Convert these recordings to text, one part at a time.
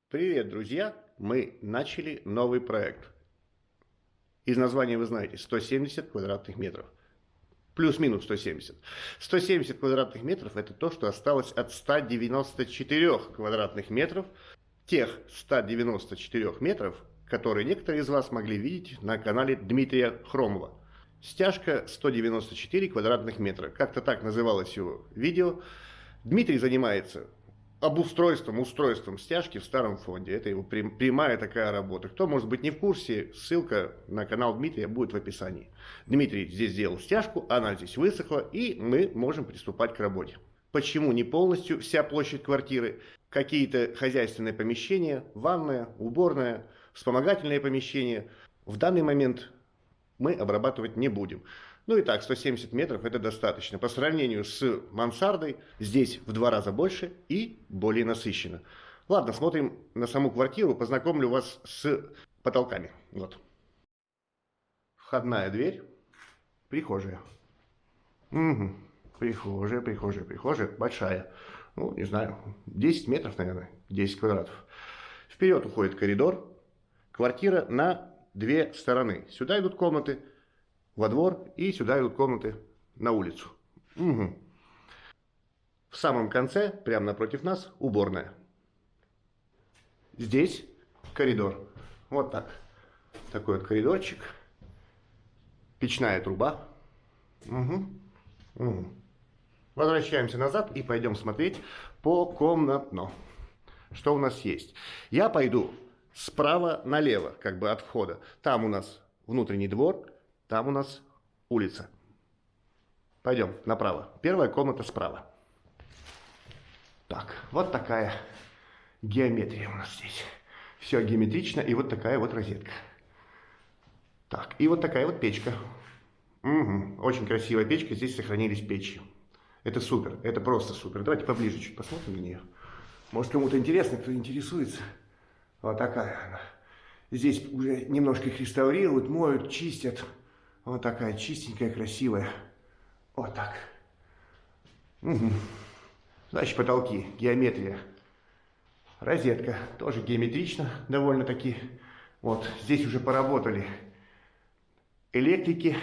Привет, друзья! Мы начали новый проект. Из названия вы знаете, 170 квадратных метров. Плюс-минус 170. 170 квадратных метров – это то, что осталось от 194 квадратных метров. Тех 194 метров, которые некоторые из вас могли видеть на канале Дмитрия Хромова. Стяжка 194 квадратных метра. Как-то так называлось его видео. Дмитрий занимается устройством стяжки в старом фонде. Это его прямая такая работа. Кто, может быть, не в курсе, ссылка на канал Дмитрия будет в описании. Дмитрий здесь сделал стяжку, она здесь высохла, и мы можем приступать к работе. Почему не полностью вся площадь квартиры? Какие-то хозяйственные помещения, ванная, уборная, вспомогательные помещения. В данный момент мы обрабатывать не будем. Ну и так, 170 метров это достаточно. По сравнению с мансардой, здесь в 2 раза больше и более насыщенно. Ладно, смотрим на саму квартиру, познакомлю вас с потолками. Вот. Входная дверь, прихожая. Угу. Прихожая, большая. Ну, не знаю, 10 метров, наверное, 10 квадратов. Вперед уходит коридор. Квартира на 2 стороны. Сюда идут комнаты во двор, и сюда идут комнаты на улицу. Угу. В самом конце, прямо напротив нас, уборная. Здесь коридор. Вот так. Такой вот коридорчик. Печная труба. Угу. Угу. Возвращаемся назад и пойдем смотреть покомнатно. Что у нас есть? Я пойду справа налево, как бы от входа. Там у нас внутренний двор. Там у нас улица. Пойдем направо. Первая комната справа. Так, вот такая геометрия у нас здесь. Все геометрично, и вот такая вот розетка. Так, и вот такая вот печка. Угу, очень красивая печка, здесь сохранились печи. Это супер, это просто супер. Давайте поближе чуть посмотрим на нее. Может, кому-то интересно, кто интересуется. Вот такая она. Здесь уже немножко их реставрируют, моют, чистят. Вот такая чистенькая, красивая. Вот так. Угу. Значит, потолки, геометрия. Розетка, тоже геометрично довольно-таки. Вот, здесь уже поработали электрики.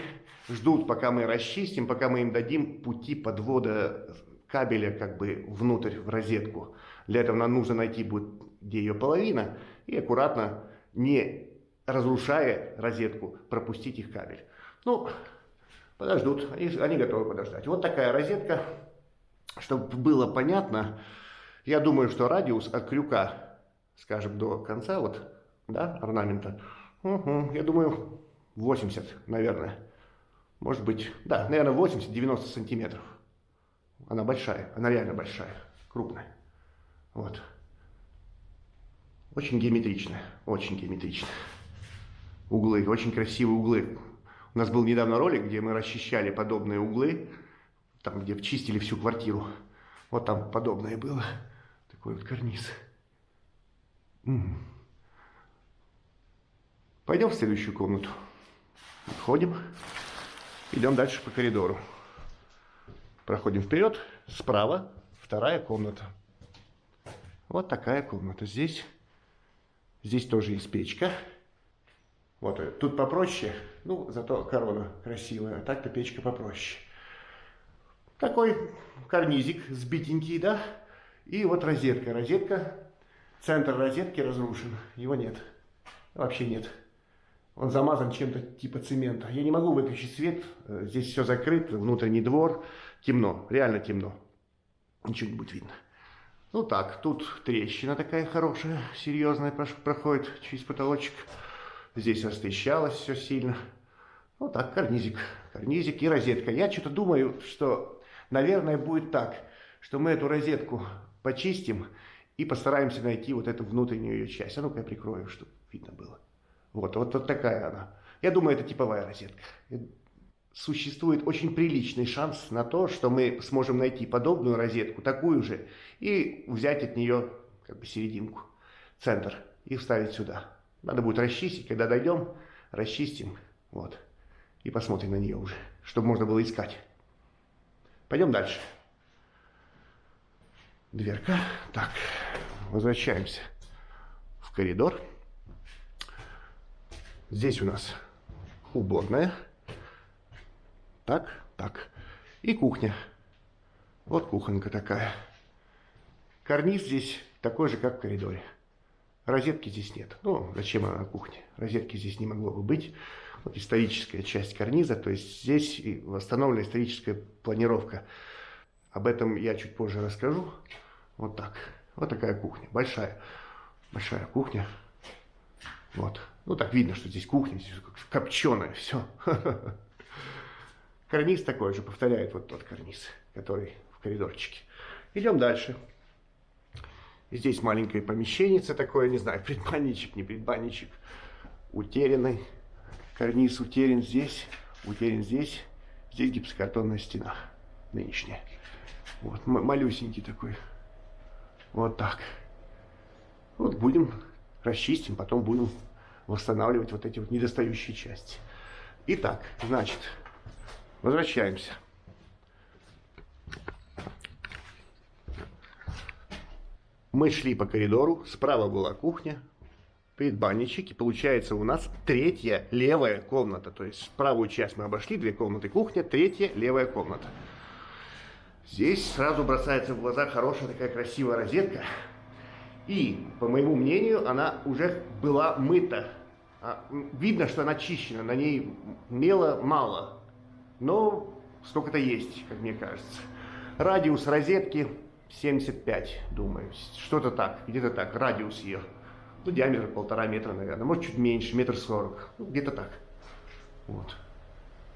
Ждут, пока мы расчистим, пока мы им дадим пути подвода кабеля как бы внутрь в розетку. Для этого нам нужно найти будет, где ее половина, и аккуратно, не разрушая розетку, пропустить их кабель. Ну, подождут, они готовы подождать. Вот такая розетка, чтобы было понятно. Я думаю, что радиус от крюка, скажем, до конца, вот, да, орнамента, я думаю, 80, наверное. Может быть, да, наверное, 80-90 сантиметров. Она большая, она реально большая, крупная. Вот. Очень геометричная, очень геометричная. Углы, очень красивые углы. У нас был недавно ролик, где мы расчищали подобные углы, там, где чистили всю квартиру. Вот там подобное было. Такой вот карниз. Пойдем в следующую комнату. Входим. Идем дальше по коридору. Проходим вперед. Справа вторая комната. Вот такая комната. Здесь тоже есть печка. Вот, тут попроще, ну, зато корона красивая, а так-то печка попроще. Такой карнизик сбитенький, да, и вот розетка, центр розетки разрушен, его нет, вообще нет. Он замазан чем-то типа цемента. Я не могу выключить свет, здесь все закрыто, внутренний двор, темно, реально темно, ничего не будет видно. Ну так, тут трещина такая хорошая, серьезная проходит через потолочек. Здесь растрещалось все сильно. Вот так, карнизик и розетка. Я что-то думаю, что, наверное, будет так, что мы эту розетку почистим и постараемся найти вот эту внутреннюю ее часть. А ну-ка я прикрою, чтобы видно было. Вот такая она. Я думаю, это типовая розетка. Существует очень приличный шанс на то, что мы сможем найти подобную розетку, такую же, и взять от нее как бы серединку, центр, и вставить сюда. Надо будет расчистить, когда дойдем, расчистим, вот, и посмотрим на нее уже, чтобы можно было искать. Пойдем дальше. Дверка. Так, возвращаемся. коридор. Здесь у нас уборная. Так, так. И кухня. Вот кухонька такая. Карниз здесь такой же, как в коридоре. Розетки здесь нет. Ну, зачем она на кухне? Розетки здесь не могло бы быть. Вот историческая часть карниза. То есть здесь восстановлена историческая планировка. Об этом я чуть позже расскажу. Вот так. Вот такая кухня. Большая. Большая кухня. Вот. Ну, так видно, что здесь кухня. Здесь копченое все. Карниз такой же. Повторяет вот тот карниз, который в коридорчике. Идем дальше. Здесь маленькое помещенце такое, не знаю, предбанничек, не предбанничек. Утерянный. Карниз утерян здесь, утерян здесь. Здесь гипсокартонная стена нынешняя. Вот, малюсенький такой. Вот так. Вот будем расчистим, потом будем восстанавливать вот эти вот недостающие части. Итак, значит, возвращаемся. Мы шли по коридору, справа была кухня, предбанничек, и получается у нас третья левая комната. То есть правую часть мы обошли, 2 комнаты кухня, третья левая комната. Здесь сразу бросается в глаза хорошая такая красивая розетка. И, по моему мнению, она уже была мыта. Видно, что она чищена, на ней мела мало, но столько-то есть, как мне кажется. Радиус розетки 75, думаю, что-то так, где-то так, радиус ее. Ну, диаметр 1,5 метра, наверное, может чуть меньше, 1,40 м, ну, где-то так. Вот.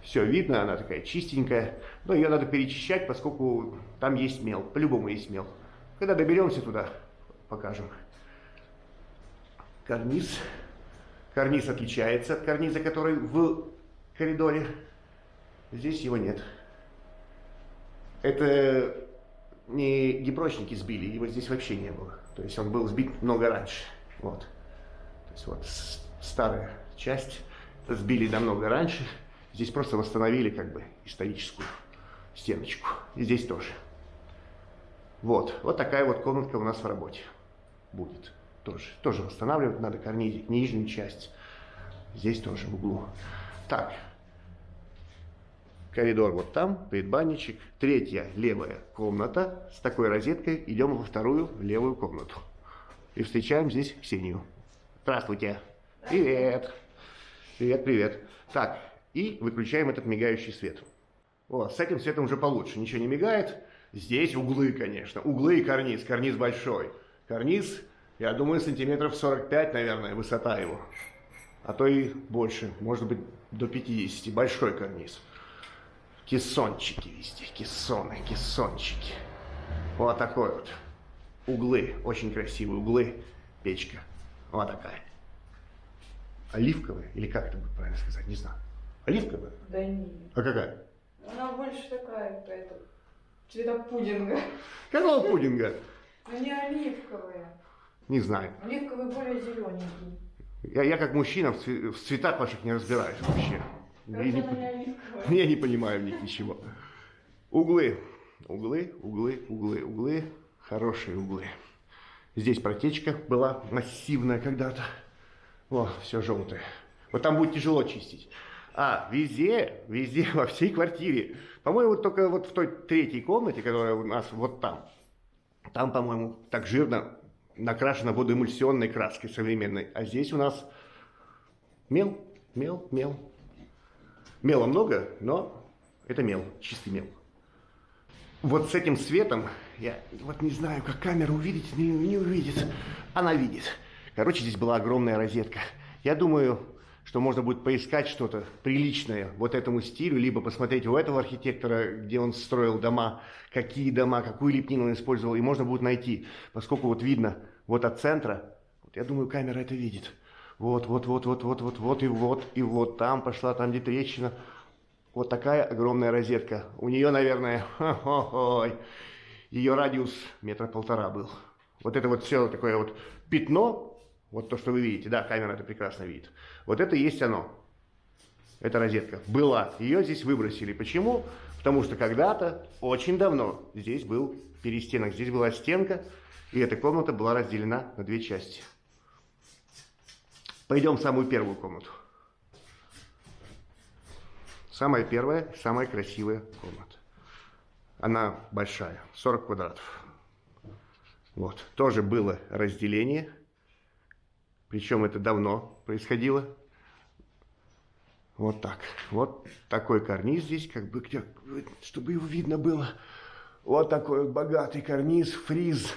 Все видно, она такая чистенькая, но ее надо перечищать, поскольку там есть мел, по-любому есть мел. Когда доберемся туда, покажем. Карниз. Карниз отличается от карниза, который в коридоре. Здесь его нет. Это не гипрочники сбили, его здесь вообще не было. То есть он был сбит много раньше. Вот. То есть вот старая часть сбили намного раньше. Здесь просто восстановили как бы историческую стеночку. И здесь тоже. Вот. Вот такая вот комнатка у нас в работе будет. Тоже восстанавливать надо карнизик, нижнюю часть. Здесь тоже в углу. Так. Коридор вот там, предбанничек. Третья левая комната с такой розеткой. Идем во вторую левую комнату. И встречаем здесь Ксению. Здравствуйте. Привет. Привет, привет. Так, и выключаем этот мигающий свет. О, с этим светом уже получше. Ничего не мигает. Здесь углы, конечно. Углы и карниз. Карниз большой. Карниз, я думаю, сантиметров 45, наверное, высота его. А то и больше. Может быть, до 50. Большой карниз. Кессончики везде, кессоны, кессончики. Вот такой вот. Углы, очень красивые углы. Печка. Вот такая. Оливковая, или как это будет правильно сказать, не знаю. Оливковая? Да нет. А какая? Она больше такая, какая-то, цвета пудинга. Какого пудинга? Но не оливковая. Не знаю. Оливковый более зелененький. Я как мужчина в цветах ваших не разбираюсь вообще. Короче, она не оливковая. Я не понимаю в них ничего. Углы. Углы, углы, углы, углы. Хорошие углы. Здесь протечка была массивная когда-то. О, все желтое. Вот там будет тяжело чистить. А везде, везде, во всей квартире. По-моему, только вот в той третьей комнате, которая у нас вот там. Там, по-моему, так жирно накрашена водоэмульсионной краской современной. А здесь у нас мел, мел, мел. Мела много, но это мел, чистый мел. Вот с этим светом, я вот не знаю, как камера увидит, не увидит. Она видит. Короче, здесь была огромная розетка. Я думаю, что можно будет поискать что-то приличное вот этому стилю, либо посмотреть у этого архитектора, где он строил дома, какие дома, какую лепнину он использовал, и можно будет найти, поскольку вот видно вот от центра, вот я думаю, камера это видит. Вот, и вот, там пошла, там где трещина. Вот такая огромная розетка. У нее, наверное, ее радиус 1,5 метра был. Вот это вот все такое вот пятно, вот то, что вы видите, да, камера это прекрасно видит. Вот это и есть оно. Эта розетка была. Ее здесь выбросили. Почему? Потому что когда-то, очень давно, здесь был перестенок, здесь была стенка, и эта комната была разделена на 2 части. Пойдем в самую первую комнату. Самая первая, самая красивая комната. Она большая, 40 квадратов. Вот. Тоже было разделение. Причем это давно происходило. Вот так. Вот такой карниз здесь, как бы, чтобы его видно было. Вот такой вот богатый карниз, фриз.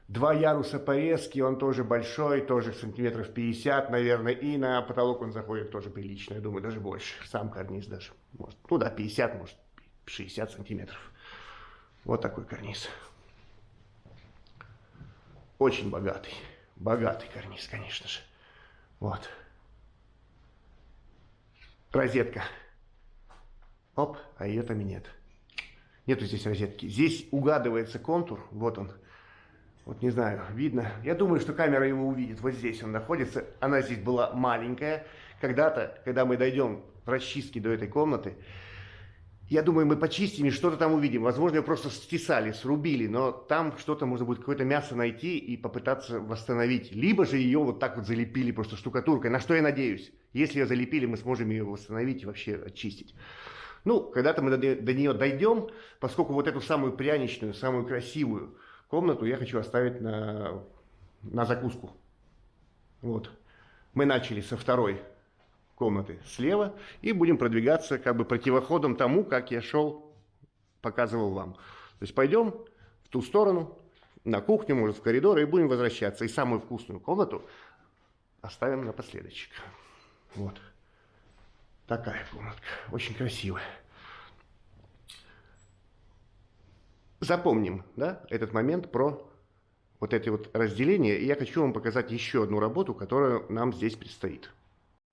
2 яруса порезки, он тоже большой, тоже сантиметров 50, наверное. И на потолок он заходит тоже прилично, я думаю, даже больше. Сам карниз даже. Может, ну да, 50, может, 60 сантиметров. Вот такой карниз. Очень богатый. Богатый карниз, конечно же. Вот. Розетка. Оп, а ее там и нет. Нету здесь розетки. Здесь угадывается контур. Вот он. Вот не знаю, видно. Я думаю, что камера его увидит. Вот здесь он находится. Она здесь была маленькая. Когда-то, когда мы дойдем в расчистке до этой комнаты, я думаю, мы почистим и что-то там увидим. Возможно, ее просто стесали, срубили, но там что-то можно будет, какое-то мясо найти и попытаться восстановить. Либо же ее вот так вот залепили просто штукатуркой, на что я надеюсь. Если ее залепили, мы сможем ее восстановить и вообще очистить. Ну, когда-то мы до нее дойдем, поскольку вот эту самую пряничную, самую красивую комнату я хочу оставить на закуску. Вот. Мы начали со второй комнаты слева и будем продвигаться как бы противоходом тому, как я шел, показывал вам. То есть пойдем в ту сторону, на кухню, может, в коридор, и будем возвращаться. И самую вкусную комнату оставим напоследочек. Вот. Такая комнатка. Очень красивая. Запомним, да, этот момент про вот эти вот разделения. И я хочу вам показать еще одну работу, которая нам здесь предстоит.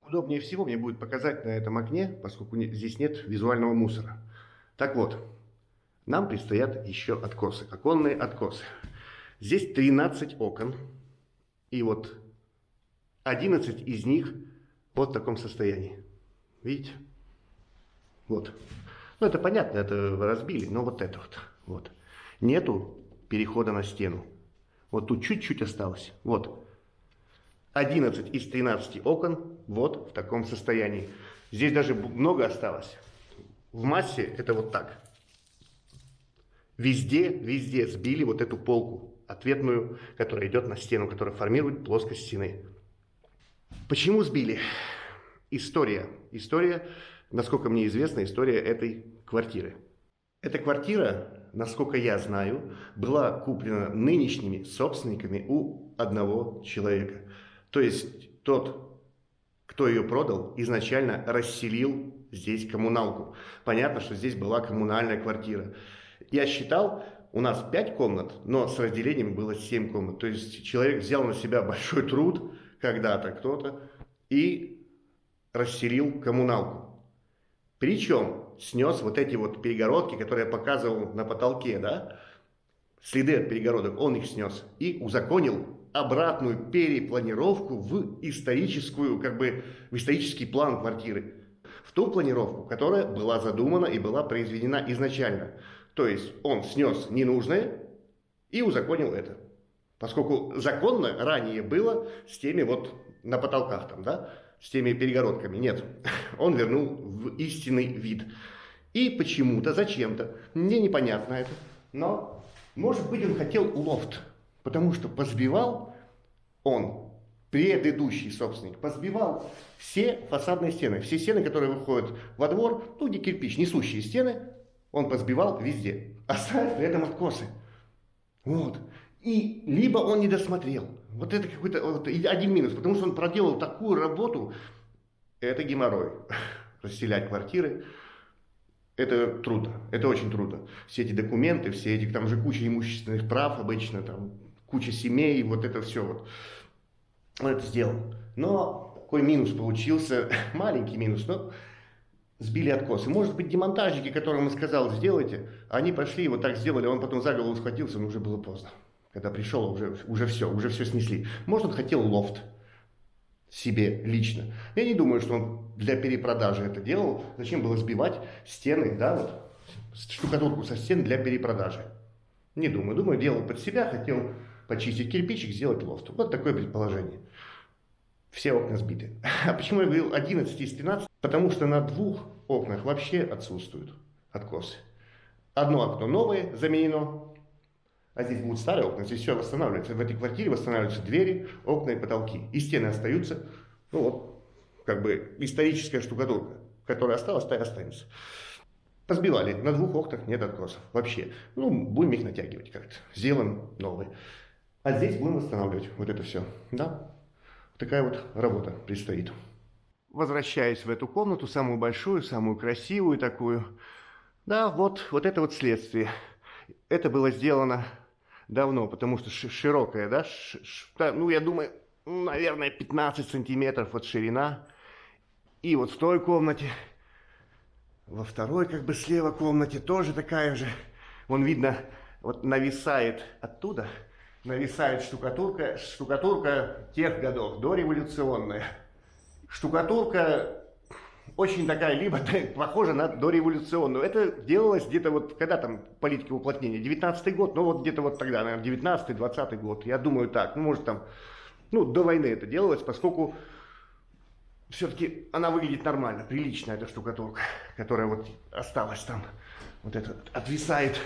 Удобнее всего мне будет показать на этом окне, поскольку здесь нет визуального мусора. Так вот, нам предстоят еще откосы, оконные откосы. Здесь 13 окон, и вот 11 из них вот в таком состоянии. Видите? Вот. Ну, это понятно, это разбили, но вот это вот. Нету перехода на стену. Вот тут чуть-чуть осталось. Вот. 11 из 13 окон вот в таком состоянии. Здесь даже много осталось. В массе это вот так. Везде сбили вот эту полку ответную, которая идет на стену, которая формирует плоскость стены. Почему сбили? История, насколько мне известна, история этой квартиры. Эта квартира, насколько я знаю, была куплена нынешними собственниками у одного человека. То есть тот, кто ее продал, изначально расселил здесь коммуналку. Понятно, что здесь была коммунальная квартира. Я считал, у нас 5 комнат, но с разделением было 7 комнат. То есть человек взял на себя большой труд, когда-то кто-то, и расселил коммуналку. Причем снес вот эти вот перегородки, которые я показывал на потолке, да, следы от перегородок, он их снес и узаконил обратную перепланировку в историческую, как бы, в исторический план квартиры. В ту планировку, которая была задумана и была произведена изначально. То есть он снес ненужное и узаконил это. Поскольку законно ранее было с теми вот на потолках там, да, с теми перегородками. Нет, он вернул в истинный вид. И почему-то, зачем-то, мне непонятно это, но, может быть, он хотел лофт. Потому что позбивал он, предыдущий собственник, позбивал все фасадные стены. Все стены, которые выходят во двор, ну, где кирпич, несущие стены, он позбивал везде. Оставив при этом откосы. Вот. И либо он не досмотрел. Вот это какой-то вот, один минус. Потому что он проделал такую работу. Это геморрой. Расселять квартиры. Это трудно. Это очень трудно. Все эти документы, все эти, там же куча имущественных прав обычно, там куча семей, вот это все вот. Он это сделал. Но такой минус получился. Маленький минус, но сбили откосы. Может быть, демонтажники, которым он сказал, сделайте, они пошли и вот так сделали, он потом за голову схватился, но уже было поздно. Когда пришел, уже все снесли. Может, он хотел лофт себе лично. Я не думаю, что он для перепродажи это делал. Зачем было сбивать стены, да, вот, штукатурку со стен для перепродажи? Не думаю. Думаю, делал под себя, хотел почистить кирпичик, сделать лофт. Вот такое предположение. все окна сбиты. А почему я говорил 11 из 13? Потому что на 2 окнах вообще отсутствуют откосы. Одно окно новое заменено, а здесь будут старые окна, здесь все восстанавливается. В этой квартире восстанавливаются двери, окна и потолки. И стены остаются, ну вот, как бы историческая штукатурка, которая осталась, та и останется. Позбивали, на 2 окнах нет откосов вообще. Ну, будем их натягивать как-то, сделаем новые. А здесь будем восстанавливать вот это все, да? Такая вот работа предстоит. Возвращаясь в эту комнату, самую большую, самую красивую такую. Да, вот это вот следствие. Это было сделано давно, потому что широкая, да, ну, я думаю, наверное, 15 сантиметров вот ширина. И вот в той комнате, во второй, как бы слева комнате, тоже такая же. Вон видно, вот нависает оттуда, нависает штукатурка тех годов, дореволюционная. Штукатурка очень такая, либо похожа на дореволюционную. Это делалось где-то вот, когда там политика уплотнения, 19-й год, ну вот где-то вот тогда, наверное, 19-й, 20-й год, я думаю так, ну может там, ну до войны это делалось, поскольку все-таки она выглядит нормально, прилично эта штукатурка, которая вот осталась там, вот это отвисает,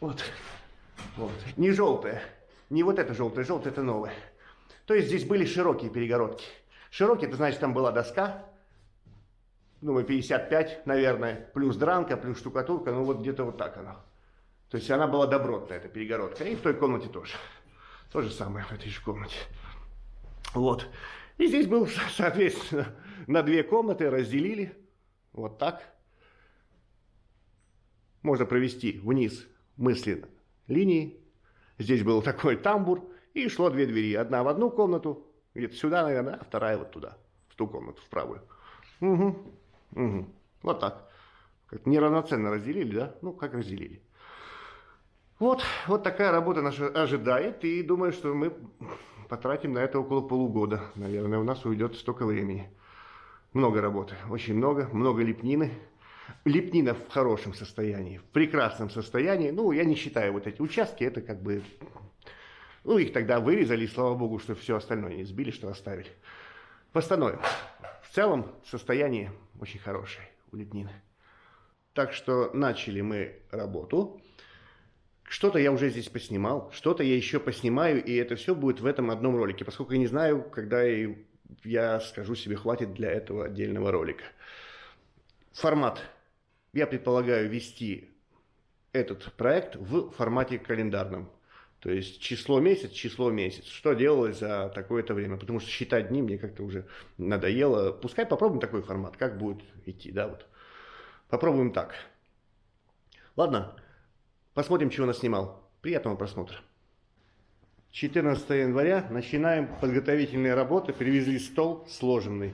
вот, не желтая, не вот эта желтая это новая. То есть здесь были широкие перегородки. Широкие, это значит, там была доска, думаю, 55, наверное, плюс дранка, плюс штукатурка, ну вот где-то вот так она. То есть она была добротная, эта перегородка. И в той комнате тоже. То же самое в этой же комнате. Вот. И здесь был, соответственно, на 2 комнаты разделили. Вот так. Можно провести вниз мысленно линии. Здесь был такой тамбур. И шло 2 двери. Одна в одну комнату, где-то сюда, наверное, а вторая вот туда, в ту комнату, в правую. Угу. Угу. Вот так. Как неравноценно разделили, да? Ну, как разделили. Вот такая работа наша ожидает. И думаю, что мы потратим на это около полугода. Наверное, у нас уйдет столько времени. Много работы, очень много. Много лепнины. Лепнина в хорошем состоянии, в прекрасном состоянии. Ну, я не считаю вот эти участки. Это как бы... Ну, их тогда вырезали, и слава богу, что все остальное не сбили, что оставили. Восстановим. В целом состояние очень хорошее у лепнины. Так что начали мы работу. Что-то я уже здесь поснимал, что-то я еще поснимаю, и это все будет в этом одном ролике, поскольку я не знаю, когда я скажу себе, хватит для этого отдельного ролика. Формат. Я предполагаю вести этот проект в формате календарном. То есть число месяц. Что делалось за такое-то время. Потому что считать дни мне как-то уже надоело. Пускай попробуем такой формат. Как будет идти, да, вот. Попробуем так. Ладно. Посмотрим, чего наснимал. Приятного просмотра. 14 января. Начинаем подготовительные работы. Привезли стол сложенный.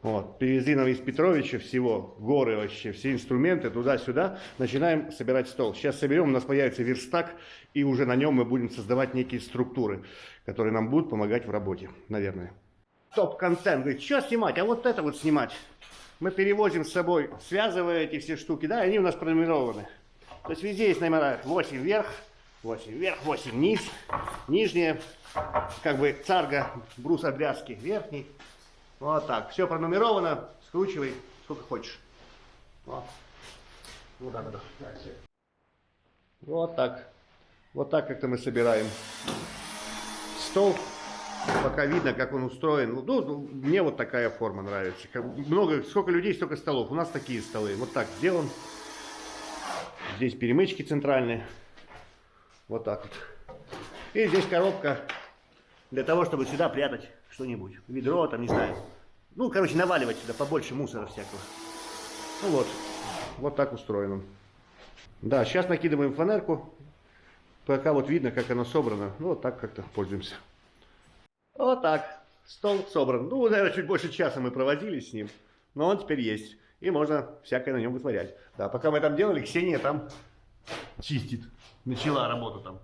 Вот. Привезли нам из Петровича всего, горы вообще, все инструменты, туда-сюда. Начинаем собирать стол. Сейчас соберем, у нас появится верстак, и уже на нем мы будем создавать некие структуры, которые нам будут помогать в работе, наверное. Топ-контент. Говорит, что снимать? А вот это вот снимать. Мы перевозим с собой, связывая эти все штуки, да, они у нас пронумерованы. То есть везде есть номера 8 вверх, 8 вниз, нижняя, как бы царга, брус обвязки верхний. Вот так. Все пронумеровано. Скручивай сколько хочешь. Вот. Вот так вот. Вот так. Вот так как-то мы собираем стол. Пока видно, как он устроен. Ну, мне вот такая форма нравится. Сколько людей, столько столов. У нас такие столы. Вот так сделан. Здесь перемычки центральные. Вот так вот. И здесь коробка для того, чтобы сюда прятать что-нибудь. Ведро, там, не знаю. Ну, короче, наваливать сюда побольше мусора всякого. Ну вот. Вот так устроено. Да, сейчас накидываем фанерку. Пока вот видно, как оно собрано. Ну, вот так как-то пользуемся. Вот так. Стол собран. Ну, наверное, чуть больше часа мы проводили с ним. Но он теперь есть. И можно всякое на нем вытворять. Да, пока мы там делали, Ксения там чистит. Начала работу там.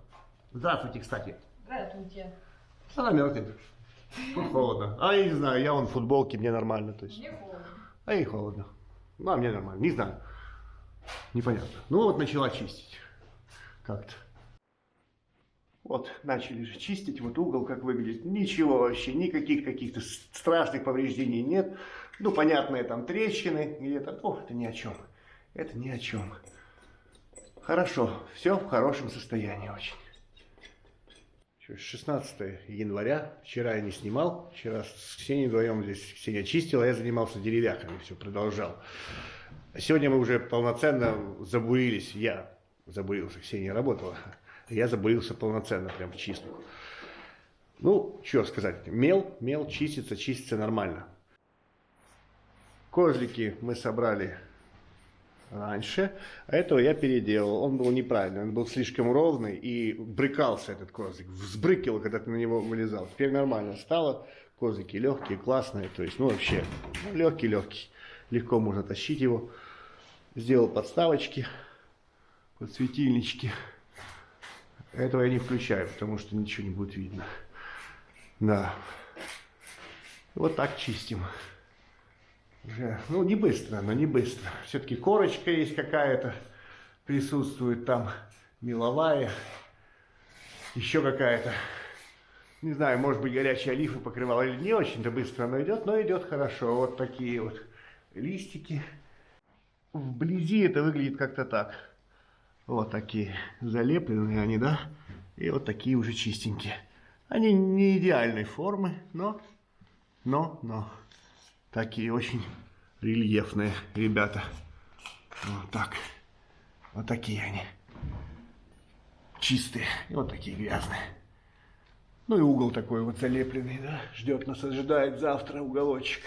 Здравствуйте, кстати. Здравствуйте. Она мерзнет. Тут холодно. А я не знаю, я вон в футболке, мне нормально. То есть. Мне холодно. А ей холодно. Ну, а мне нормально. Не знаю. Непонятно. Ну, вот начала чистить. Как-то. Вот, начали же чистить, вот угол как выглядит. Ничего вообще, никаких каких-то страшных повреждений нет. Ну, понятные там трещины где-то. О, это ни о чем. Это ни о чем. Хорошо, все в хорошем состоянии очень. 16 января, вчера я не снимал, вчера с Ксенией вдвоем здесь Ксения чистила, я занимался деревяками, все продолжал. Сегодня мы уже полноценно забурились, я забурился, Ксения работала, я забурился полноценно, прям в чистку. Ну, что сказать, мел чистится нормально. Козлики мы собрали раньше, а этого я переделал. Он был неправильный, он был слишком ровный и брыкался этот козлик, взбрыкивал, когда ты на него вылезал. Теперь нормально стало, козлики легкие, классные, то есть, ну вообще, легкий, легко можно тащить его. Сделал подставочки, подсветильнички. Этого я не включаю, потому что ничего не будет видно. Да. Вот так чистим. Уже, ну, не быстро, но не быстро. Все-таки корочка есть какая-то, присутствует там, меловая, еще какая-то. Не знаю, может быть, горячая лифа покрывала или не очень-то быстро оно идет, но идет хорошо. Вот такие вот листики. Вблизи это выглядит как-то так. Вот такие залепленные они, да? И вот такие уже чистенькие. Они не идеальной формы, но такие очень рельефные ребята. Вот так. Вот такие они. Чистые. И вот такие грязные. Ну и угол такой вот залепленный, да? Ждет нас, ожидает завтра уголочек.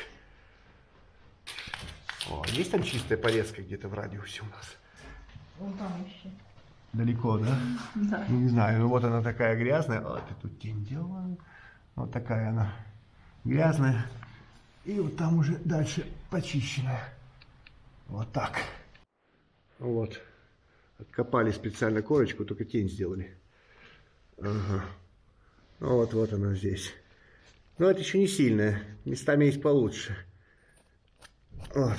О, есть там чистая порезка где-то в радиусе у нас? Вон там еще. Далеко, да? Да. Ну, не знаю, ну вот она такая грязная. Вот ты тут тень делала. Вот такая она грязная. И вот там уже дальше почищенная. Вот так. Вот. Откопали специально корочку, только тень сделали. Ага. Вот она здесь. Но это еще не сильная. Местами есть получше. Вот.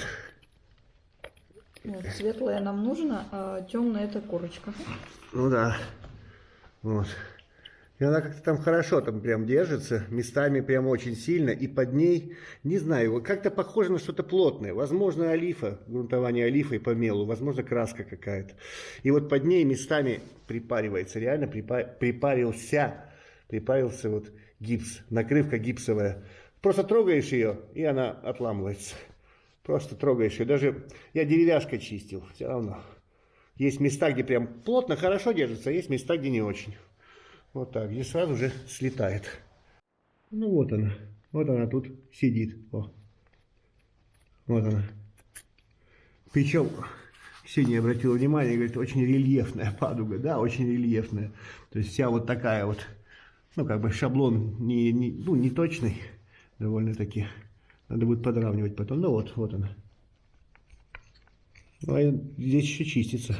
Вот, светлая нам нужно, а темная это корочка. Ну да. Вот. И она как-то там хорошо там прям держится, местами прям очень сильно, и под ней, не знаю, вот как-то похоже на что-то плотное. Возможно, олифа, грунтование олифой по мелу, возможно, краска какая-то. И вот под ней местами припаривается, реально припарился вот гипс, накрывка гипсовая. Просто трогаешь ее, и она отламывается. Просто трогаешь ее. Даже я деревяшкой чистил, все равно. Есть места, где прям плотно, хорошо держится, а есть места, где не очень. Вот так, здесь сразу же слетает. Ну вот она тут сидит. О. Вот она. Причем, Ксения обратила внимание, говорит, очень рельефная падуга, да, очень рельефная. То есть вся вот такая вот, ну как бы шаблон не точный, довольно-таки. Надо будет подравнивать потом. Ну вот она. Ну, а здесь еще чистится.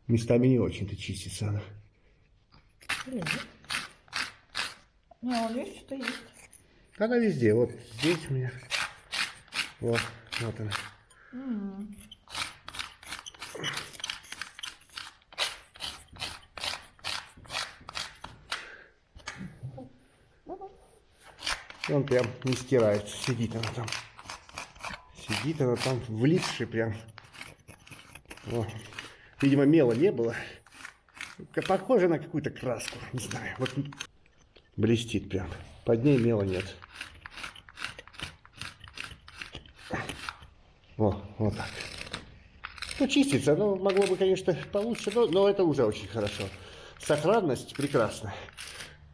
Местами не очень-то чистится она. Не, вот здесь что-то есть. Она везде. Вот здесь у меня. Вот она. И он прям не стирается. Сидит она там. Сидит она там, влипшая прям. О. Видимо, мела не было. Похоже на какую-то краску. Не знаю. Вот блестит прям. Под ней мела нет. О, вот так. Ну, чистится. Ну, могло бы, конечно, получше, но это уже очень хорошо. Сохранность прекрасная.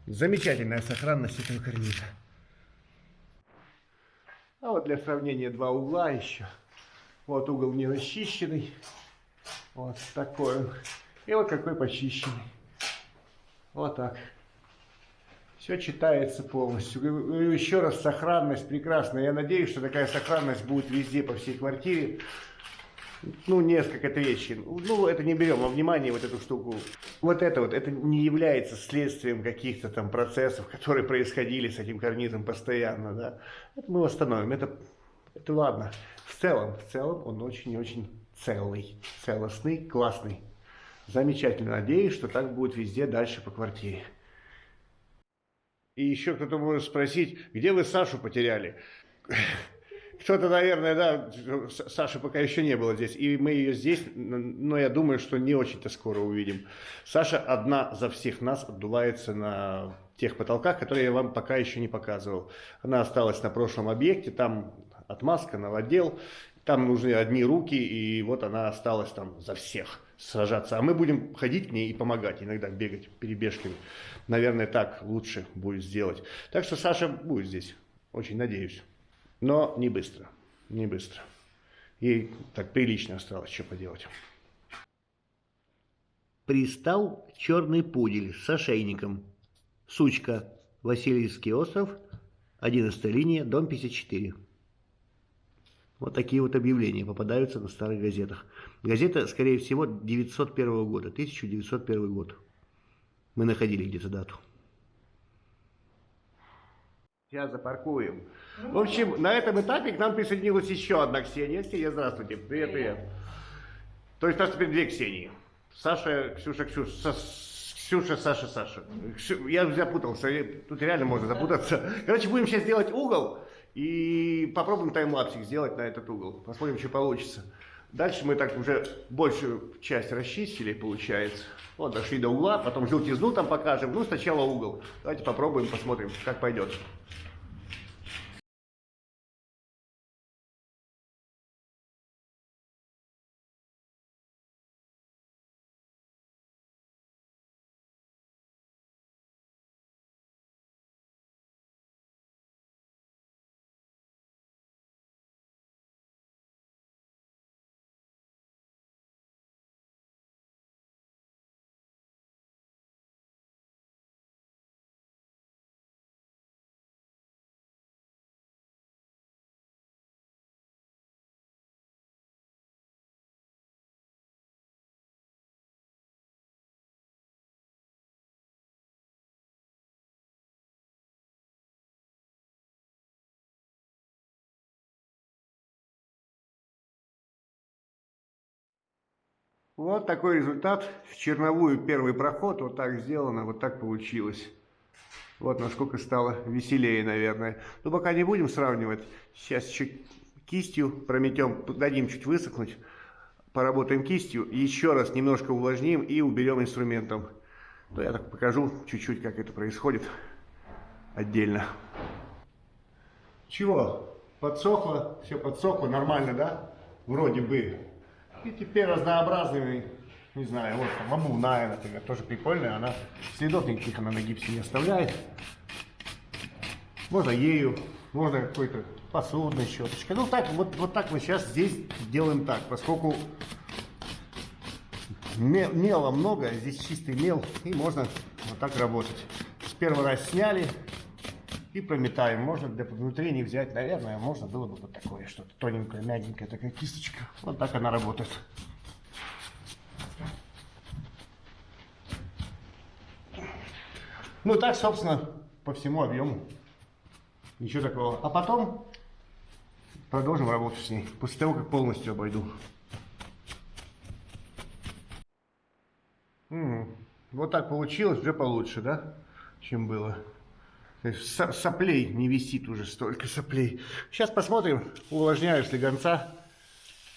Замечательная сохранность этого карниза. А вот для сравнения два угла еще. Вот угол не расчищенный. Вот такой он. И вот какой почищенный. Вот так. Все читается полностью. Говорю еще раз, сохранность прекрасная. Я надеюсь, что такая сохранность будет везде, по всей квартире. Ну, несколько трещин. Ну, это не берем во внимание, вот эту штуку. Вот, это не является следствием каких-то там процессов, которые происходили с этим карнизом постоянно, да. Это мы восстановим. Это ладно. В целом он очень и очень целый, целостный, классный. Замечательно. Надеюсь, что так будет везде дальше по квартире. И еще кто-то может спросить, где вы Сашу потеряли? Кто-то, наверное, да, Саши пока еще не было здесь, и мы ее здесь, но я думаю, что не очень-то скоро увидим. Саша одна за всех нас отдувается на тех потолках, которые я вам пока еще не показывал. Она осталась на прошлом объекте, там отмазка, новодел, там нужны одни руки, и вот она осталась там за всех сражаться. А мы будем ходить к ней и помогать, иногда бегать перебежками. Наверное, так лучше будет сделать. Так что Саша будет здесь, очень надеюсь. Но не быстро, не быстро. Ей так прилично осталось, что поделать. Пристал черный пудель с ошейником. Сучка. Васильевский остров. 11-я линия, дом 54. Вот такие вот объявления попадаются на старых газетах. Газета, скорее всего, 901 года. 1901 год. Мы находили где-то дату. Сейчас запаркуем. В общем, на этом этапе к нам присоединилась еще одна Ксения. Ксения, здравствуйте. Привет, привет. То есть у нас теперь две Ксении. Саша, Ксюша, Ксюша, Саша, Саша. Я запутался. Тут реально можно запутаться. Короче, будем сейчас делать угол. И попробуем таймлапсик сделать на этот угол. Посмотрим, что получится. Дальше мы так уже большую часть расчистили, получается. Вот, дошли до угла, потом желтизну там покажем. Ну, сначала угол. Давайте попробуем, посмотрим, как пойдет. Вот такой результат. В черновую первый проход. Вот так сделано, вот так получилось. Вот насколько стало веселее, наверное. Но пока не будем сравнивать. Сейчас чуть кистью прометем, дадим чуть высохнуть. Поработаем кистью. Еще раз немножко увлажним и уберем инструментом. Ну, я так покажу чуть-чуть, как это происходит отдельно. Чего? Подсохло? Все подсохло, нормально, да? Вроде бы. И теперь разнообразными, не знаю, вот там обувная, например, тоже прикольная, она следов никаких она на гипсе не оставляет. Можно ею, можно какой-то посудной щеточкой. Ну так, вот так мы сейчас здесь делаем так, поскольку мела много, здесь чистый мел, и можно вот так работать. С первый раз сняли и прометаем. Можно для внутренней взять, наверное, можно было бы вот такое что-то тоненькое, мягенькое, такая кисточка. Вот так она работает. Ну так, собственно, по всему объему. Ничего такого. А потом продолжим работу с ней, после того, как полностью обойду. Вот так получилось, уже получше, да, чем было. Соплей не висит уже столько соплей. Сейчас посмотрим, увлажняю слегонца,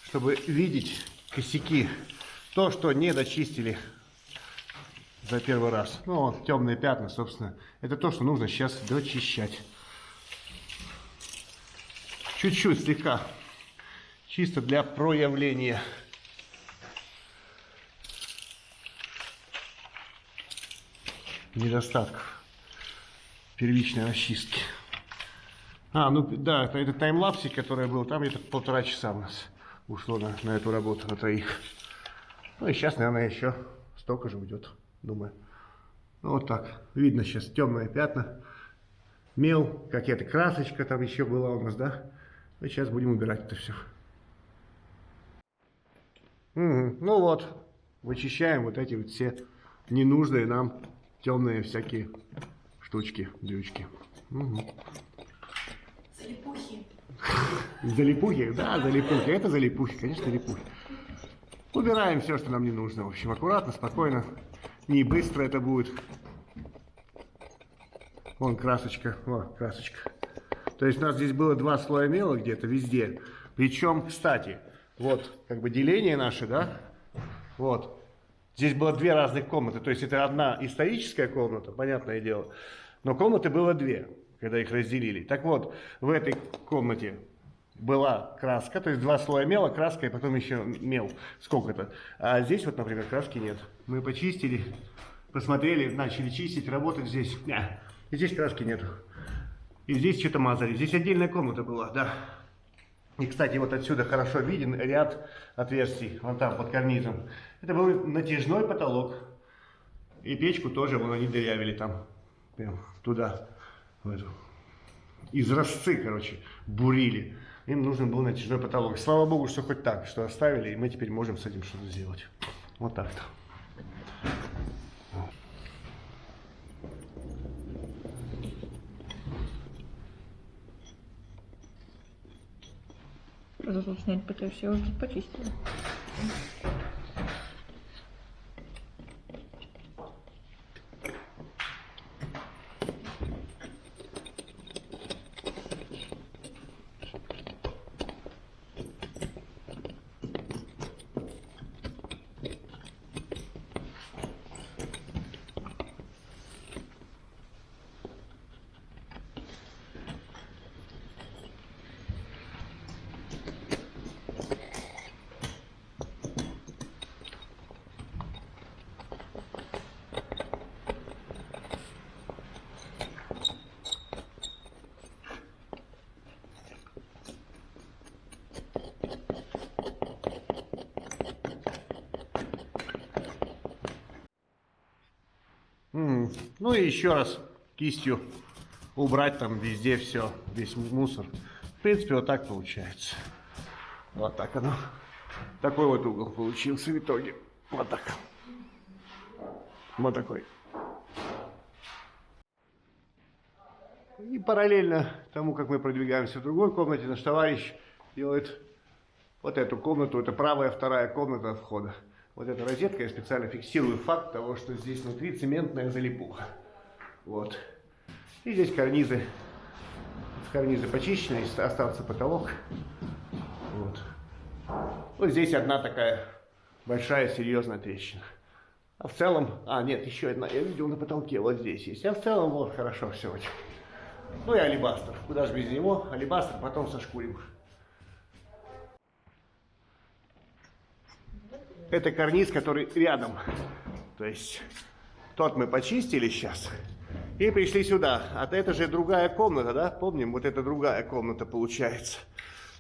чтобы видеть косяки. То, что не дочистили за первый раз. Ну, вот темные пятна, собственно. Это то, что нужно сейчас дочищать. Чуть-чуть, слегка. Чисто для проявления. Недостатков первичной расчистки. Ну да, это таймлапсик, который был, там где-то 1,5 часа у нас ушло на эту работу, на троих. Ну и сейчас, наверное, еще столько же уйдет, думаю. Ну, вот так. Видно сейчас темные пятна. Мел, какая-то красочка там еще была у нас, да? И сейчас будем убирать это все. Ну вот, вычищаем вот эти вот все ненужные нам темные всякие штучки, дрючки. Залипухи. Залипухи? Да, залипухи. Это залипухи, конечно, залипухи. Убираем все, что нам не нужно. В общем, аккуратно, спокойно. Не быстро это будет. Вон красочка, вот красочка. То есть у нас здесь было 2 слоя мела где-то везде. Причем, кстати, вот как бы деление наше, да, вот. Здесь было 2 разных комнаты, то есть это одна историческая комната, понятное дело, но комнаты было 2, когда их разделили. Так вот, в этой комнате была краска, то есть 2 слоя мела, краска и потом еще мел, сколько-то. А здесь вот, например, краски нет. Мы почистили, посмотрели, начали чистить, работать здесь. И здесь краски нету. И здесь что-то мазали. Здесь отдельная комната была, да. И, кстати, вот отсюда хорошо виден ряд отверстий, вон там, под карнизом. Это был натяжной потолок. И печку тоже, вон они дырявили там, прям туда, в эту. Изразцы, короче, бурили. Им нужен был натяжной потолок. Слава богу, что хоть так, что оставили, и мы теперь можем с этим что-то сделать. Вот так-то. Зато снять потом все уже почистили. Ну и еще раз кистью убрать там везде все, весь мусор. В принципе, вот так получается. Вот так оно. Такой вот угол получился в итоге. Вот так. Вот такой. И параллельно тому, как мы продвигаемся в другой комнате, наш товарищ делает вот эту комнату. Это правая, вторая комната от входа. Вот эта розетка, я специально фиксирую факт того, что здесь внутри цементная залипуха. Вот. И здесь карнизы. Карнизы почищены, остался потолок. Вот. Вот здесь одна такая большая серьезная трещина. А в целом... нет, еще одна. Я видел на потолке, вот здесь есть. А в целом, вот, хорошо все очень. Ну и алебастр. Куда же без него? Алебастр потом сошкурим. Это карниз, который рядом. То есть тот мы почистили сейчас и пришли сюда. А это же другая комната, да? Помним, вот это другая комната получается.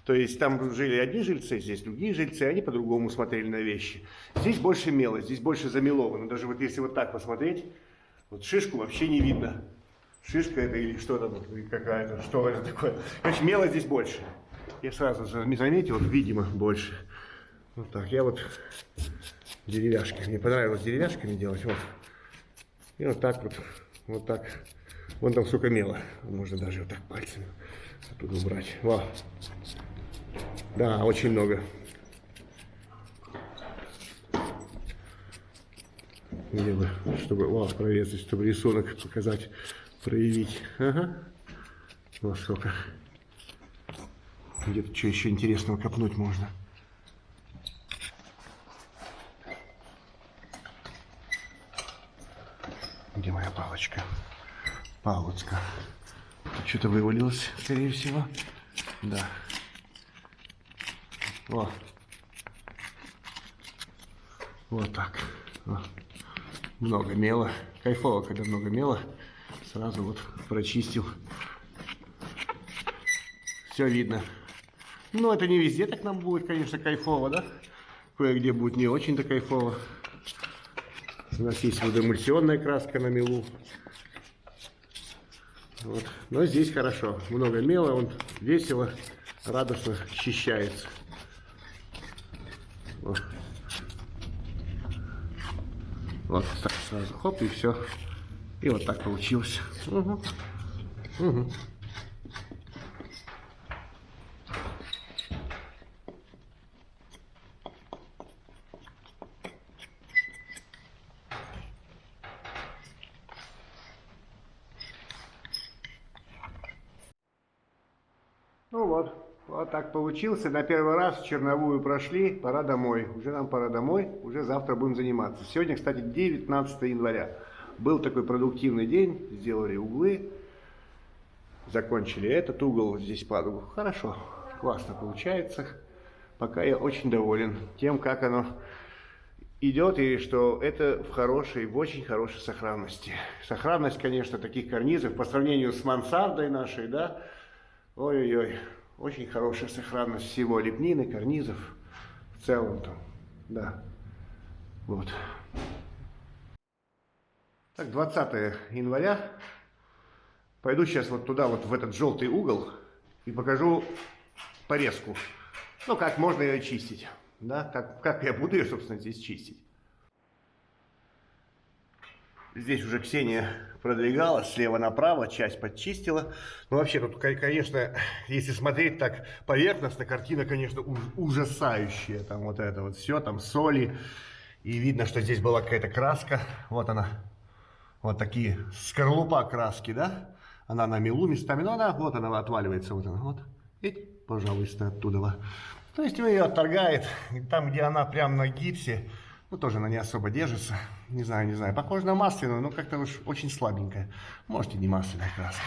То есть там жили одни жильцы, здесь другие жильцы, они по-другому смотрели на вещи. Здесь больше мела, здесь больше замеловано. Даже вот если вот так посмотреть, вот шишку вообще не видно. Шишка это или что там, какая-то, что это такое. Короче, мела здесь больше. Я сразу заметил, видимо, больше. Вот так, я вот деревяшки, мне понравилось деревяшками делать, вот. И вот так вот, вот так. Вон там сколько мела, можно даже вот так пальцами оттуда убрать. Во. Да, очень много. Где бы, чтобы, прорезать, чтобы рисунок показать, проявить. Ага. Вот сколько. Где-то что еще интересного копнуть можно. Где моя палочка? Палочка. Что-то вывалилось, скорее всего. Да. О. Вот так. О. Много мела. Кайфово, когда много мела. Сразу вот прочистил. Все видно. Но это не везде так нам будет, конечно, кайфово, да? Кое-где будет не очень-то кайфово. У нас есть водоэмульсионная краска на мелу. Вот. Но здесь хорошо. Много мела, он весело, радостно счищается. Вот. Вот так сразу, хоп, и все. И вот так получилось. Угу. Угу. Ну вот так получился. На первый раз черновую прошли, пора домой. Уже нам пора домой, уже завтра будем заниматься. Сегодня, кстати, 19 января. Был такой продуктивный день, сделали углы, закончили этот угол, здесь паду. Хорошо, классно получается. Пока я очень доволен тем, как оно идет, и что это в очень хорошей сохранности. Сохранность, конечно, таких карнизов по сравнению с мансардой нашей, да, ой-ой-ой, очень хорошая сохранность всего, лепнины, карнизов, в целом-то, да, вот. Так, 20 января, пойду сейчас вот туда, вот в этот желтый угол, и покажу порезку, ну, как можно ее чистить. Да, как я буду ее, собственно, здесь чистить. Здесь уже Ксения продвигала слева направо, часть подчистила. Ну, вообще, тут, конечно, если смотреть так поверхностно, картина, конечно, ужасающая. Там вот это вот все, там соли. И видно, что здесь была какая-то краска. Вот она. Вот такие скорлупа краски, да? Она на мелу местами. Но она, вот она отваливается. Вот она, вот. И, пожалуйста, оттуда. То есть ее отторгает, и там, где она прям на гипсе, ну, тоже она не особо держится, не знаю, похоже на масляную, но как-то уж очень слабенькая. Может, и не масляная краска.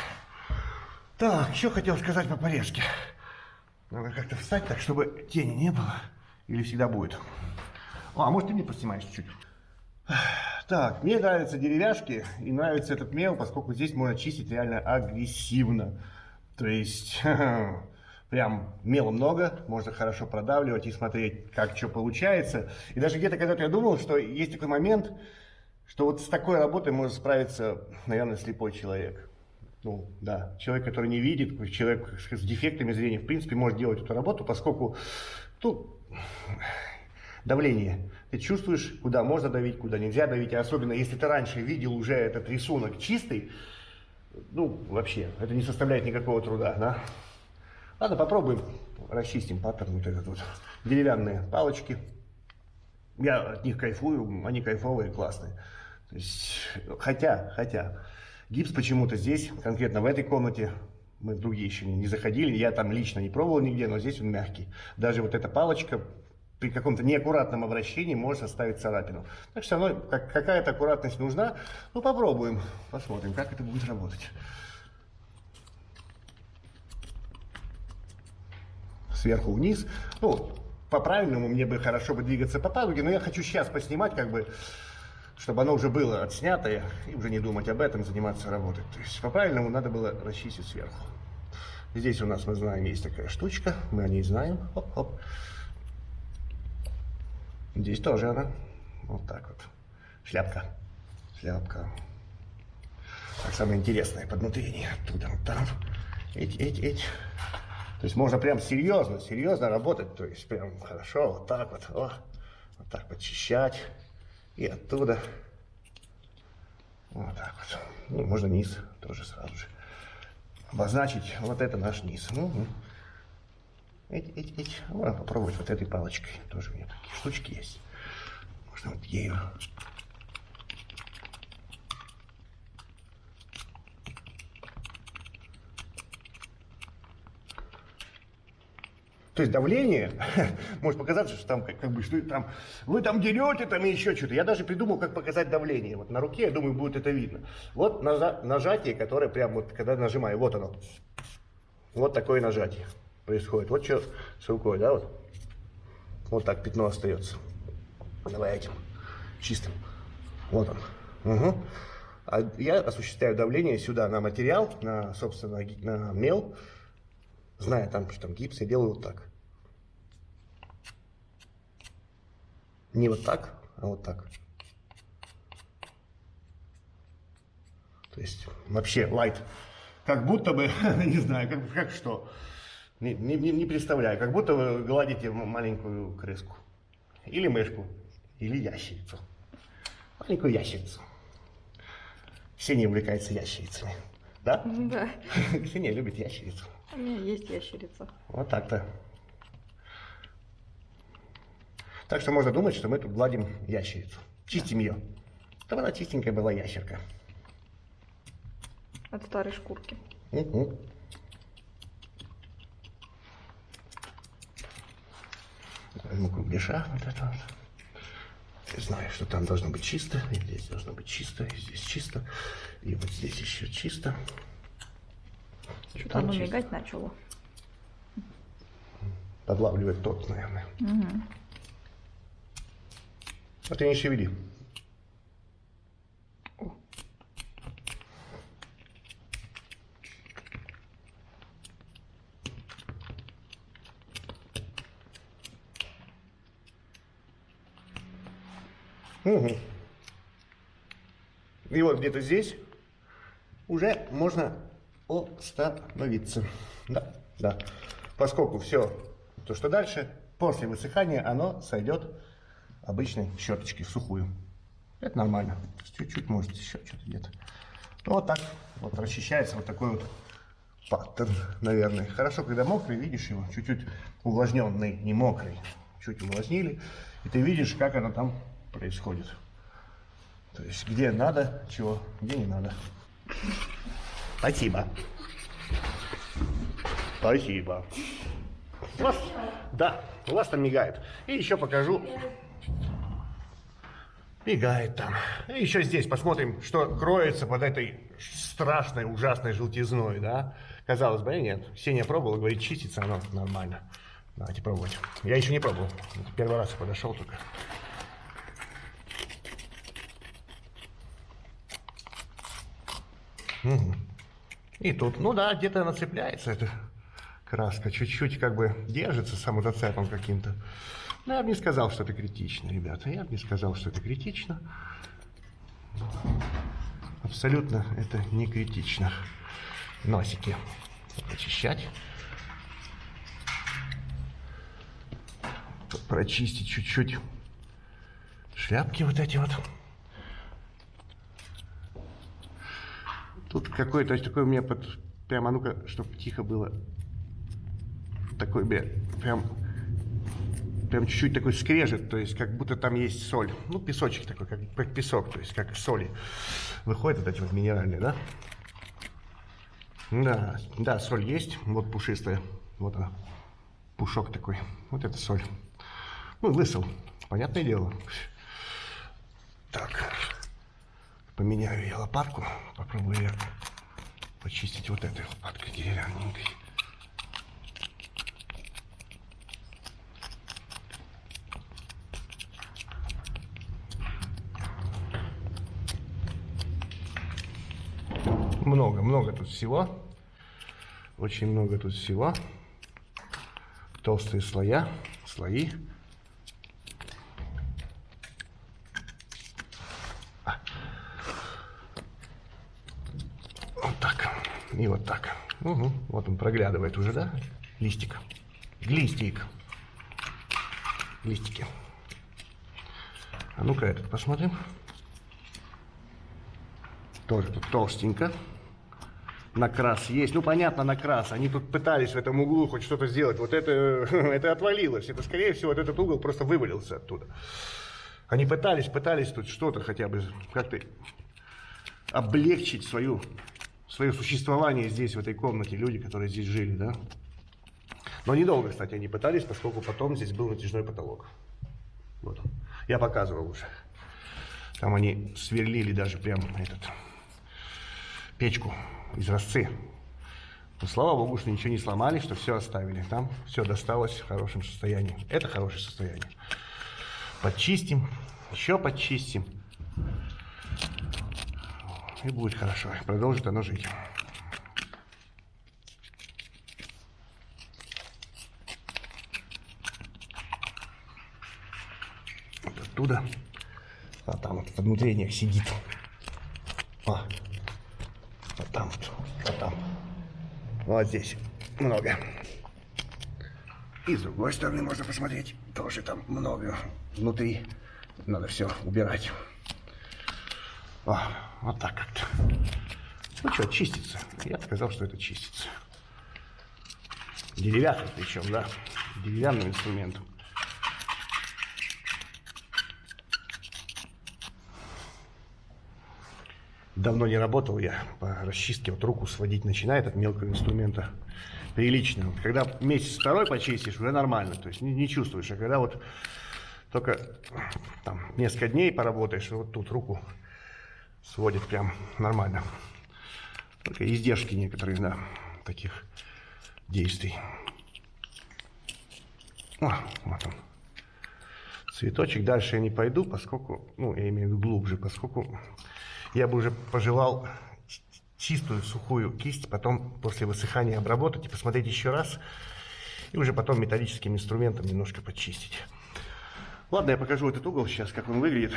Так, еще хотел сказать по порезке. Надо как-то встать так, чтобы тени не было, или всегда будет. О, а может, ты мне поснимаешь чуть-чуть? Так, мне нравятся деревяшки, и нравится этот мел, поскольку здесь можно чистить реально агрессивно. То есть... Прям мела много, можно хорошо продавливать и смотреть, как что получается. И даже где-то когда-то я думал, что есть такой момент, что вот с такой работой может справиться, наверное, слепой человек. Ну, да, человек, который не видит, человек с дефектами зрения, в принципе, может делать эту работу, поскольку тут давление. Ты чувствуешь, куда можно давить, куда нельзя давить, и особенно если ты раньше видел уже этот рисунок чистый, ну, вообще, это не составляет никакого труда, да? Ладно, попробуем, расчистим паттерн вот этот вот. Деревянные палочки. Я от них кайфую, они кайфовые, классные. То есть, хотя, гипс почему-то здесь, конкретно в этой комнате, мы в другие еще не заходили, я там лично не пробовал нигде, но здесь он мягкий. Даже вот эта палочка при каком-то неаккуратном обращении может оставить царапину. Так что оно, какая-то аккуратность нужна. Ну, попробуем, посмотрим, как это будет работать. Сверху вниз. Ну, по-правильному мне бы хорошо бы двигаться по падуге, но я хочу сейчас поснимать, как бы, чтобы оно уже было отснятое, и уже не думать об этом, заниматься работой. То есть по-правильному надо было расчистить сверху. Здесь у нас, мы знаем, есть такая штучка, мы о ней знаем. Хоп-хоп. Здесь тоже она. Вот так вот. Шляпка. Шляпка. Так, самое интересное под внутреннее. Оттуда, вот там. Эть. То есть можно прям серьезно работать, то есть прям хорошо, вот так вот подчищать, и оттуда, вот так вот, ну, можно низ тоже сразу же обозначить, вот это наш низ. Можно попробовать вот этой палочкой, тоже у меня такие штучки есть, можно вот ею. То есть давление, может показаться, что там как бы, что там, вы там дерете, там и еще что-то. Я даже придумал, как показать давление. Вот на руке, я думаю, будет это видно. Вот нажатие, которое прям вот, когда нажимаю, вот оно. Вот такое нажатие происходит. Вот что с рукой, да, вот. Вот так пятно остается. Давай этим чистым. Вот он. Угу. А я осуществляю давление сюда на материал, на, собственно, на мел. Зная там, что там гипс, я делаю вот так. Не вот так, а вот так. То есть вообще лайт. Как будто бы, не знаю, как что. Не представляю. Как будто вы гладите маленькую крыску. Или мышку. Или ящерицу. Маленькую ящерицу. Ксения увлекается ящерицами. Да? Да. Ксения любит ящерицу. У меня есть ящерица. Вот так-то. Так что можно думать, что мы тут гладим ящерицу. Чистим ее. Чтобы она чистенькая была ящерка. От старой шкурки. Угу. Возьму кругляша вот это вот. Я знаю, что там должно быть чисто, и здесь должно быть чисто, и здесь чисто, и вот здесь еще чисто. Что-то оно мигать начало. Подлавливает тот, наверное. А ты не шевели. Угу. И вот где-то здесь уже можно остановиться. Да, да. Поскольку все, то, что дальше, после высыхания, оно сойдет обычной щеточкой в сухую. Это нормально. Чуть-чуть, может, еще что-то где-то. Ну, вот так вот расчищается вот такой вот паттерн, наверное. Хорошо, когда мокрый, видишь его, чуть-чуть увлажненный, не мокрый. Чуть увлажнили, и ты видишь, как оно там происходит. То есть, где надо, чего, где не надо. Спасибо. Спасибо. У вас, да, у вас там мигает. И еще покажу. Мигает там. И еще здесь посмотрим, что кроется под этой страшной, ужасной желтизной, да. Казалось бы, нет. Ксения пробовала, говорит, чистится оно нормально. Давайте пробовать. Я еще не пробовал. Это первый раз подошел только. Угу. И тут, ну да, где-то она цепляется, эта краска, чуть-чуть как бы держится самозацепом каким-то. Но я бы не сказал, что это критично, ребята, я бы не сказал, что это критично. Абсолютно это не критично. Носики очищать. Прочистить чуть-чуть шляпки вот эти вот. Тут какой-то, то есть такой у меня прямо, а ну-ка, чтобы тихо было. Такой прям чуть-чуть такой скрежет, то есть как будто там есть соль. Ну, песочек такой, как песок, то есть как соли. Выходят вот эти вот минеральные, да? Да, да, соль есть, вот пушистая, вот она, пушок такой, вот это соль. Ну, высол, понятное дело. Так. Поменяю я лопатку, попробую я почистить вот этой лопаткой деревянненькой. Много тут всего. Очень много тут всего. Толстые слои. И вот так. Угу. Вот он проглядывает уже, да? Листик. Листики. А ну-ка этот посмотрим. Тоже тут толстенько. Накрас есть. Ну, понятно, накрас. Они тут пытались в этом углу хоть что-то сделать. Вот это отвалилось. Это, скорее всего, вот этот угол просто вывалился оттуда. Они пытались тут что-то хотя бы как-то облегчить свое существование здесь, в этой комнате, люди, которые здесь жили, да. Но недолго, кстати, они пытались, поскольку потом здесь был натяжной потолок. Вот он. Я показывал уже. Там они сверлили даже прям печку из росцы. Но, слава богу, что ничего не сломали, что все оставили. Там все досталось в хорошем состоянии. Это хорошее состояние. Подчистим, еще подчистим. И будет хорошо. Продолжит оно жить. Вот оттуда. А там вот во внутренних сидит. Вот там вот. Вот там. Вот здесь много. И с другой стороны можно посмотреть. Тоже там много. Внутри надо все убирать. Вот так как-то. Ну что, чистится. Я сказал, что это чистится. Деревянным причем, да. Деревянным инструментом. Давно не работал я по расчистке, вот руку сводить начинает от мелкого инструмента прилично. Вот когда месяц второй почистишь, уже нормально, то есть не чувствуешь. А когда вот только там несколько дней поработаешь, вот тут руку сводит прям нормально. Только издержки некоторые, да, таких действий. О, вот он. Цветочек. Дальше я не пойду, поскольку, ну, я имею в виду глубже, поскольку я бы уже пожелал чистую сухую кисть потом после высыхания обработать и посмотреть еще раз. И уже потом металлическим инструментом немножко почистить. Ладно, я покажу этот угол сейчас, как он выглядит.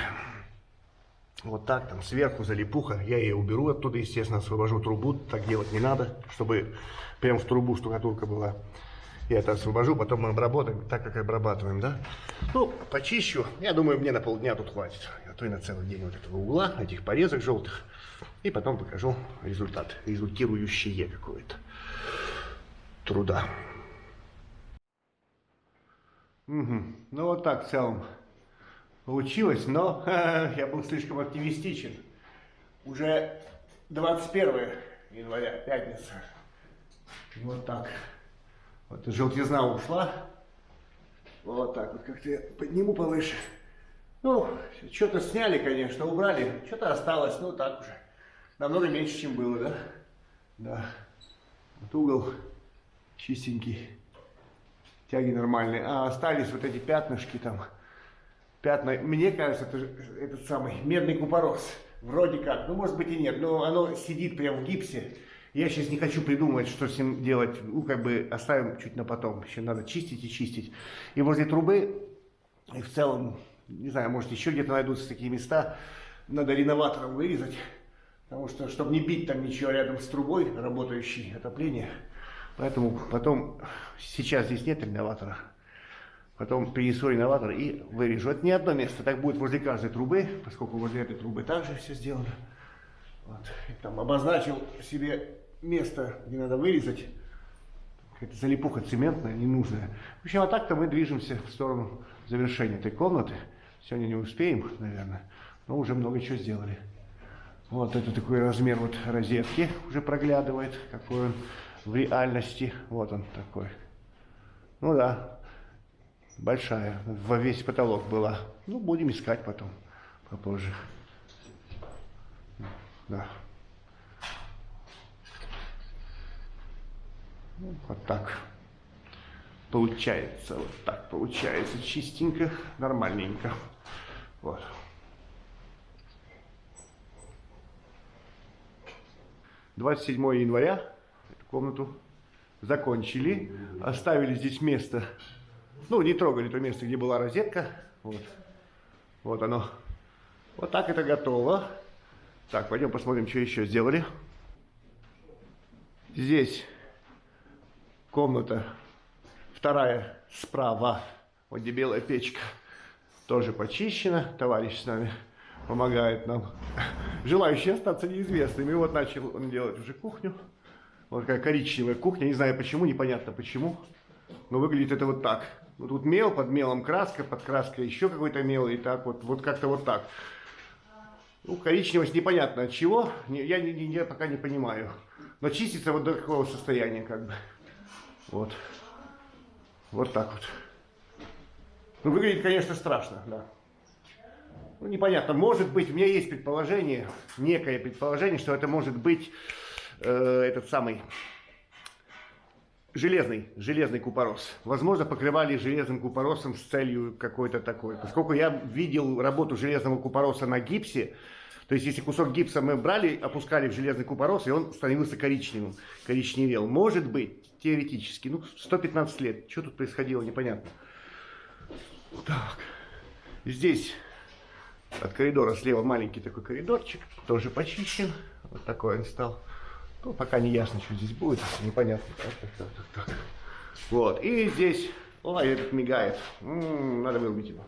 Вот так, там сверху залипуха. Я ее уберу оттуда, естественно, освобожу трубу. Так делать не надо, чтобы прям в трубу штукатурка была. Я это освобожу, потом мы обработаем так, как обрабатываем, да? Ну, почищу. Я думаю, мне на полдня тут хватит. А то и на целый день вот этого угла, этих порезок желтых. И потом покажу результат, результирующее какое-то труда. Угу. Ну вот так в целом получилось, но я был слишком оптимистичен. Уже 21 января, пятница. Вот так. Вот желтизна ушла. Вот так вот как-то я подниму повыше. Ну, что-то сняли, конечно, убрали. Что-то осталось, ну так уже. Намного меньше, чем было, да? Да. Вот угол чистенький. Тяги нормальные. А остались вот эти пятнышки там. Пятна. Мне кажется, это этот самый медный купорос. Вроде как. Ну, может быть и нет. Но оно сидит прямо в гипсе. Я сейчас не хочу придумывать, что с ним делать. Ну, как бы оставим чуть на потом. Еще надо чистить и чистить. И возле трубы, и в целом, не знаю, может еще где-то найдутся такие места. Надо реноватором вырезать. Потому что, чтобы не бить там ничего рядом с трубой, работающей отопление. Поэтому потом, сейчас здесь нет реноватора. Потом принесу реноватор и вырежу. Это не одно место, так будет возле каждой трубы, поскольку возле этой трубы также все сделано. Вот. И там обозначил себе место, где надо вырезать. Какая-то залипуха цементная, ненужная. В общем, а так-то мы движемся в сторону завершения этой комнаты. Сегодня не успеем, наверное, но уже много чего сделали. Вот это такой размер вот розетки уже проглядывает, какой он в реальности. Вот он такой. Ну да, большая, во весь потолок была. Ну, будем искать потом, попозже. Да. Ну, вот так. Получается, вот так получается. Чистенько, нормальненько. Вот. «27 января эту комнату закончили, оставили здесь место, ну не трогали то место, где была розетка, вот, вот оно, вот так это готово. Так, пойдем посмотрим, что еще сделали. Здесь комната вторая справа, вот где белая печка, тоже почищена, товарищ с нами помогает нам. Желающие остаться неизвестными. Вот начал он делать уже кухню. Вот такая коричневая кухня. Не знаю почему, непонятно почему. Но выглядит это вот так. Вот тут мел, под мелом краска, под краской еще какой-то мел. И так вот, вот как-то вот так. Ну, коричневость непонятно от чего. Я пока не понимаю. Но чистится вот до такого состояния как бы. Вот. Вот так вот. Ну, выглядит, конечно, страшно, да. Ну, непонятно. Может быть, у меня есть предположение, некое предположение, что это может быть этот самый железный купорос. Возможно, покрывали железным купоросом с целью какой-то такой. Поскольку я видел работу железного купороса на гипсе, то есть если кусок гипса мы брали, опускали в железный купорос, и он становился коричневым, коричневел. Может быть, теоретически, ну, 115 лет. Что тут происходило, непонятно. Так, здесь от коридора слева маленький такой коридорчик, тоже почищен. Вот такой он стал. Ну, пока не ясно, что здесь будет, непонятно. Так. Вот, и здесь, ой, этот мигает. Надо вырубить его.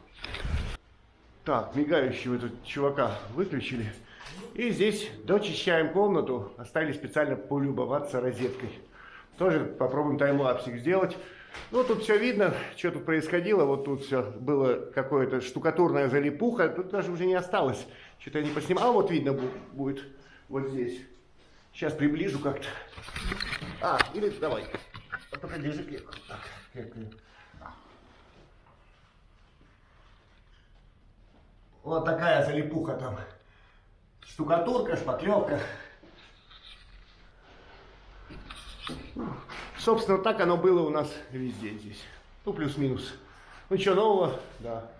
Так, мигающего этого чувака выключили. И здесь дочищаем комнату, оставили специально полюбоваться розеткой. Тоже попробуем таймлапсик сделать. Ну, тут все видно, что тут происходило. Вот тут все было какое-то штукатурная залипуха. Тут даже уже не осталось. Что-то я не поснимал. А вот видно будет. Вот здесь. Сейчас приближу как-то. А, или давай. А только держи крепко. Так, крепко. Вот такая залипуха там. Штукатурка, шпаклевка. Собственно, так оно было у нас везде здесь. Ну, плюс-минус. Ну, что нового? Да.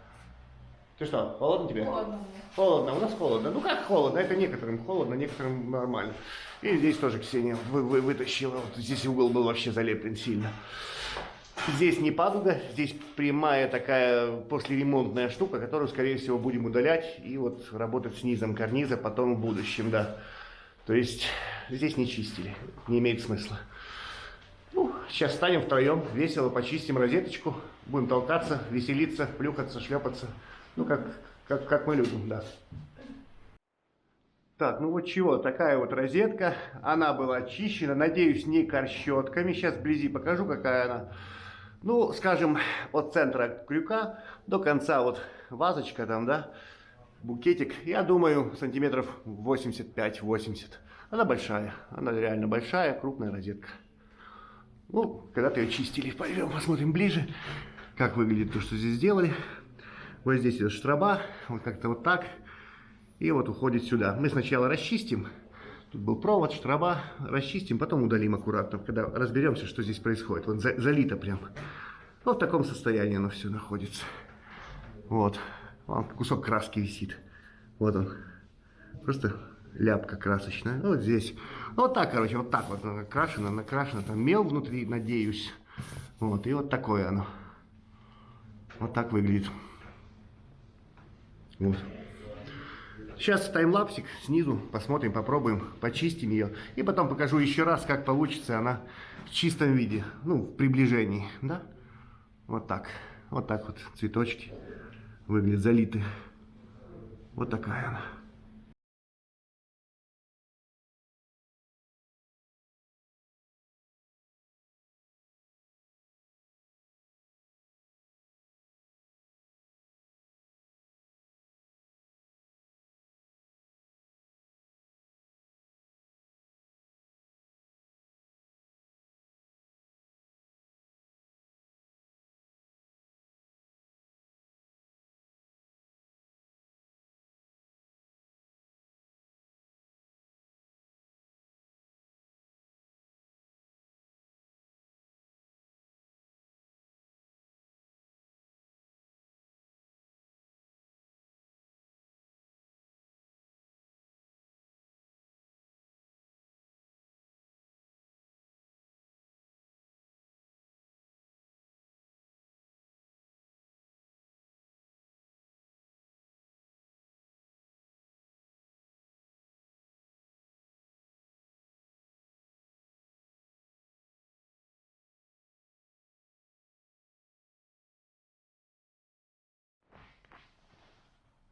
Ты что, холодно тебе? Холодно. Холодно, у нас холодно. Ну как холодно? Это некоторым холодно, некоторым нормально. И здесь тоже Ксения вытащила. Вот здесь угол был вообще залеплен сильно. Здесь не падуга, здесь прямая такая послеремонтная штука, которую, скорее всего, будем удалять и вот работать с низом карниза потом в будущем, да. То есть здесь не чистили, не имеет смысла. Ну, сейчас встанем втроем, весело почистим розеточку, будем толкаться, веселиться, плюхаться, шлепаться. Ну, как мы любим, да. Так, ну вот чего, такая вот розетка, она была очищена, надеюсь, не корщетками. Сейчас вблизи покажу, какая она. Ну, скажем, от центра крюка до конца вот вазочка там, да, букетик, я думаю, сантиметров 85-80. Она большая, она реально большая, крупная розетка. Ну, когда-то ее чистили, пойдем посмотрим ближе, как выглядит то, что здесь сделали. Вот здесь идет штраба, вот как-то вот так, и вот уходит сюда. Мы сначала расчистим, тут был провод, штраба, расчистим, потом удалим аккуратно, когда разберемся, что здесь происходит. Вот залито прям. Вот в таком состоянии оно все находится. Вот, вон кусок краски висит. Вот он, просто ляпка красочная. Вот здесь. Вот так, короче, вот так вот накрашено, там мел внутри, надеюсь. Вот, и вот такое оно. Вот так выглядит. Вот. Сейчас таймлапсик снизу, посмотрим, попробуем, почистим ее. И потом покажу еще раз, как получится она в чистом виде, ну, в приближении, да? Вот так вот цветочки выглядят, залиты. Вот такая она.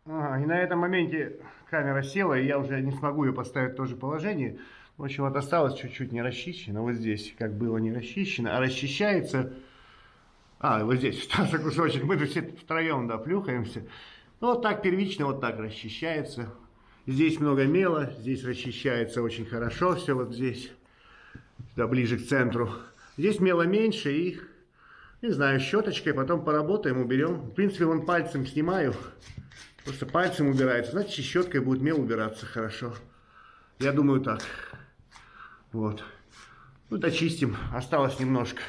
Ага, и на этом моменте камера села, и я уже не смогу ее поставить в то же положение. В общем, вот осталось чуть-чуть не расчищено. Вот здесь как было не расчищено, а расчищается. А, вот здесь остался кусочек. Мы тут все втроем, да, плюхаемся. Ну, вот так первично, вот так расчищается. Здесь много мела, здесь расчищается очень хорошо все вот здесь. Да, ближе к центру. Здесь мела меньше и, не знаю, щеточкой потом поработаем, уберем. В принципе, вон пальцем снимаю. Просто пальцем убирается, значит, щеткой будет мел убираться хорошо. Я думаю так. Вот. Ну, дочистим. Осталось немножко.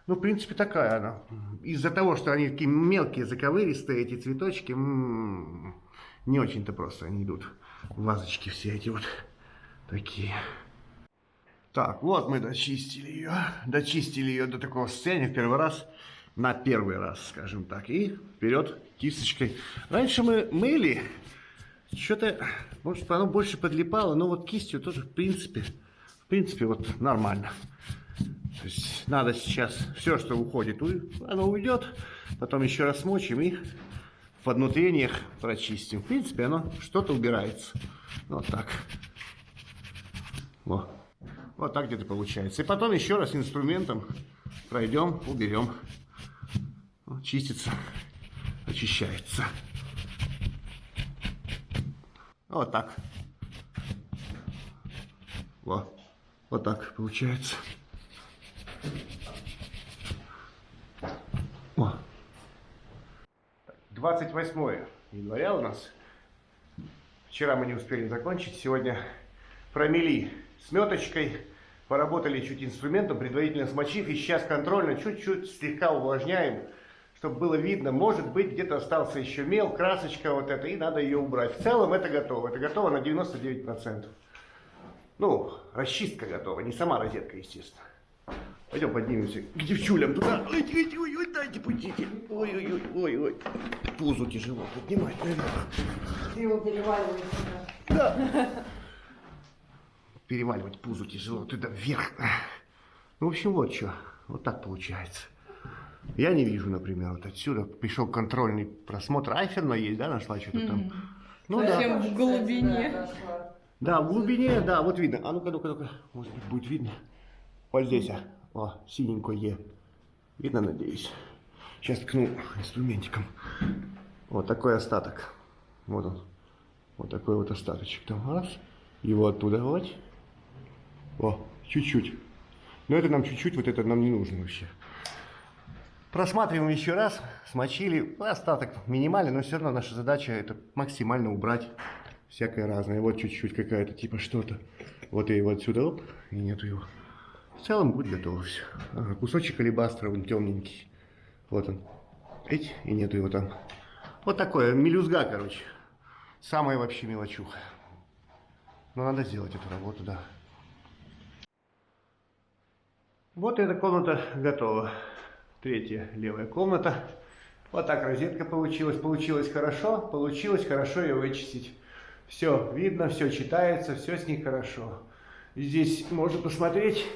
Ну, в принципе, такая она. Из-за того, что они такие мелкие, заковыристые, эти цветочки, не очень-то просто они идут. Вазочки все эти вот такие. Так, вот мы дочистили ее. Дочистили ее до такого состояния в первый раз. На первый раз, скажем так. И вперед кисточкой. Раньше мы мыли, что-то, может, оно больше подлипало, но вот кистью тоже, в принципе, вот нормально. То есть надо сейчас все, что уходит, оно уйдет. Потом еще раз смочим и в поднутрениях прочистим. В принципе, оно что-то убирается. Вот так. Вот так где-то получается. И потом еще раз инструментом пройдем, уберем. Чистится, очищается. Вот так. Вот так получается. О. 28 января у нас. Вчера мы не успели закончить. Сегодня промели сметочкой. Поработали чуть инструментом, предварительно смочив. И сейчас контрольно чуть-чуть слегка увлажняем, чтобы было видно. Может быть, где-то остался еще мел, красочка вот эта. И надо ее убрать. В целом это готово. Это готово на 99%. Ну, расчистка готова. Не сама розетка, естественно. Пойдем поднимемся к девчулям туда. Ой, дайте пустите. Ой. Пузу тяжело поднимать, наверное. Ты его переваливаешь сюда. Да. Переваливать пузу тяжело. Туда вверх. Ну, в общем, вот что. Вот так получается. Я не вижу, например, вот отсюда. Пришел контрольный просмотр. Айферна есть, да, нашла что-то там? Ну, Совсем да. в глубине. Да, в глубине, да, вот видно. А ну-ка. Может быть, будет видно. Вот здесь, о, синенькое. Видно, надеюсь. Сейчас ткну инструментиком. Вот такой остаток. Вот он. Вот такой вот остаточек. Там раз. Его оттуда вот. О, чуть-чуть. Но это нам чуть-чуть, вот это нам не нужно вообще. Просматриваем еще раз. Смочили. Остаток минимальный, но все равно наша задача это максимально убрать всякое разное. Вот чуть-чуть какая-то типа что-то. Вот и вот сюда, оп, и нету его. В целом будет готово все. Ага, кусочек алебастра, он темненький. Вот он. Эти, и нету его там. Вот такое, мелюзга, короче. Самая вообще мелочуха. Но надо сделать эту работу, да. Вот эта комната готова. Третья левая комната. Вот так розетка получилась. Получилось хорошо ее вычистить. Все видно, все читается, все с ней хорошо. Здесь можно посмотреть.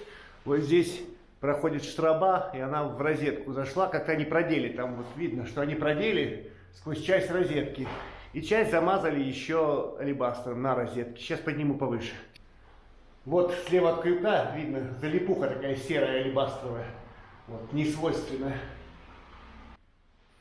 Вот здесь проходит штраба, и она в розетку зашла, как они продели. Там вот видно, что они продели сквозь часть розетки. И часть замазали еще алебастром на розетке. Сейчас подниму повыше. Вот слева от крюка видно залипуха такая серая алебастровая. Вот, несвойственная.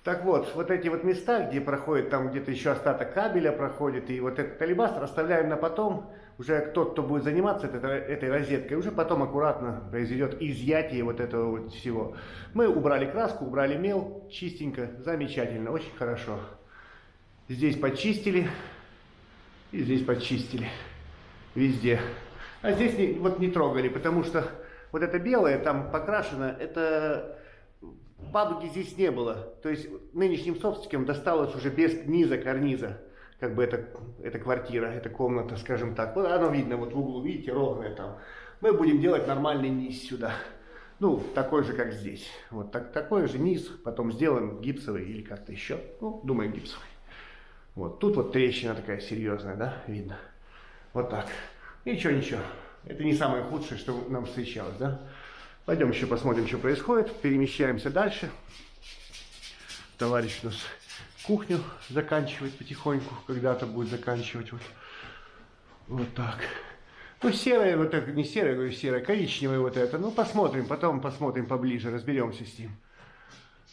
Так вот, вот эти вот места, где проходит, там где-то еще остаток кабеля проходит, и вот этот алебастр оставляем на потом. Уже тот, кто будет заниматься этой розеткой, уже потом аккуратно произведет изъятие вот этого вот всего. Мы убрали краску, убрали мел, чистенько, замечательно, очень хорошо. Здесь почистили, и здесь почистили, везде. А здесь вот не трогали, потому что вот это белое там покрашено, это падуги здесь не было. То есть нынешним собственникам досталось уже без низа, карниза. Как бы это квартира, это комната, скажем так. Вот оно видно вот в углу, видите, ровное там. Мы будем делать нормальный низ сюда. Ну, такой же, как здесь. Вот такой же низ, потом сделаем гипсовый или как-то еще. Ну, думаю, гипсовый. Вот тут вот трещина такая серьезная, да, видно. Вот так. Ничего. Это не самое худшее, что нам встречалось, да. Пойдем еще посмотрим, что происходит. Перемещаемся дальше. Товарищ у нас кухню заканчивает потихоньку. Когда-то будет заканчивать. Вот так. Ну, серое, вот это, не серое, говорю, серое, коричневое вот это. Ну, посмотрим, потом посмотрим поближе, разберемся с ним.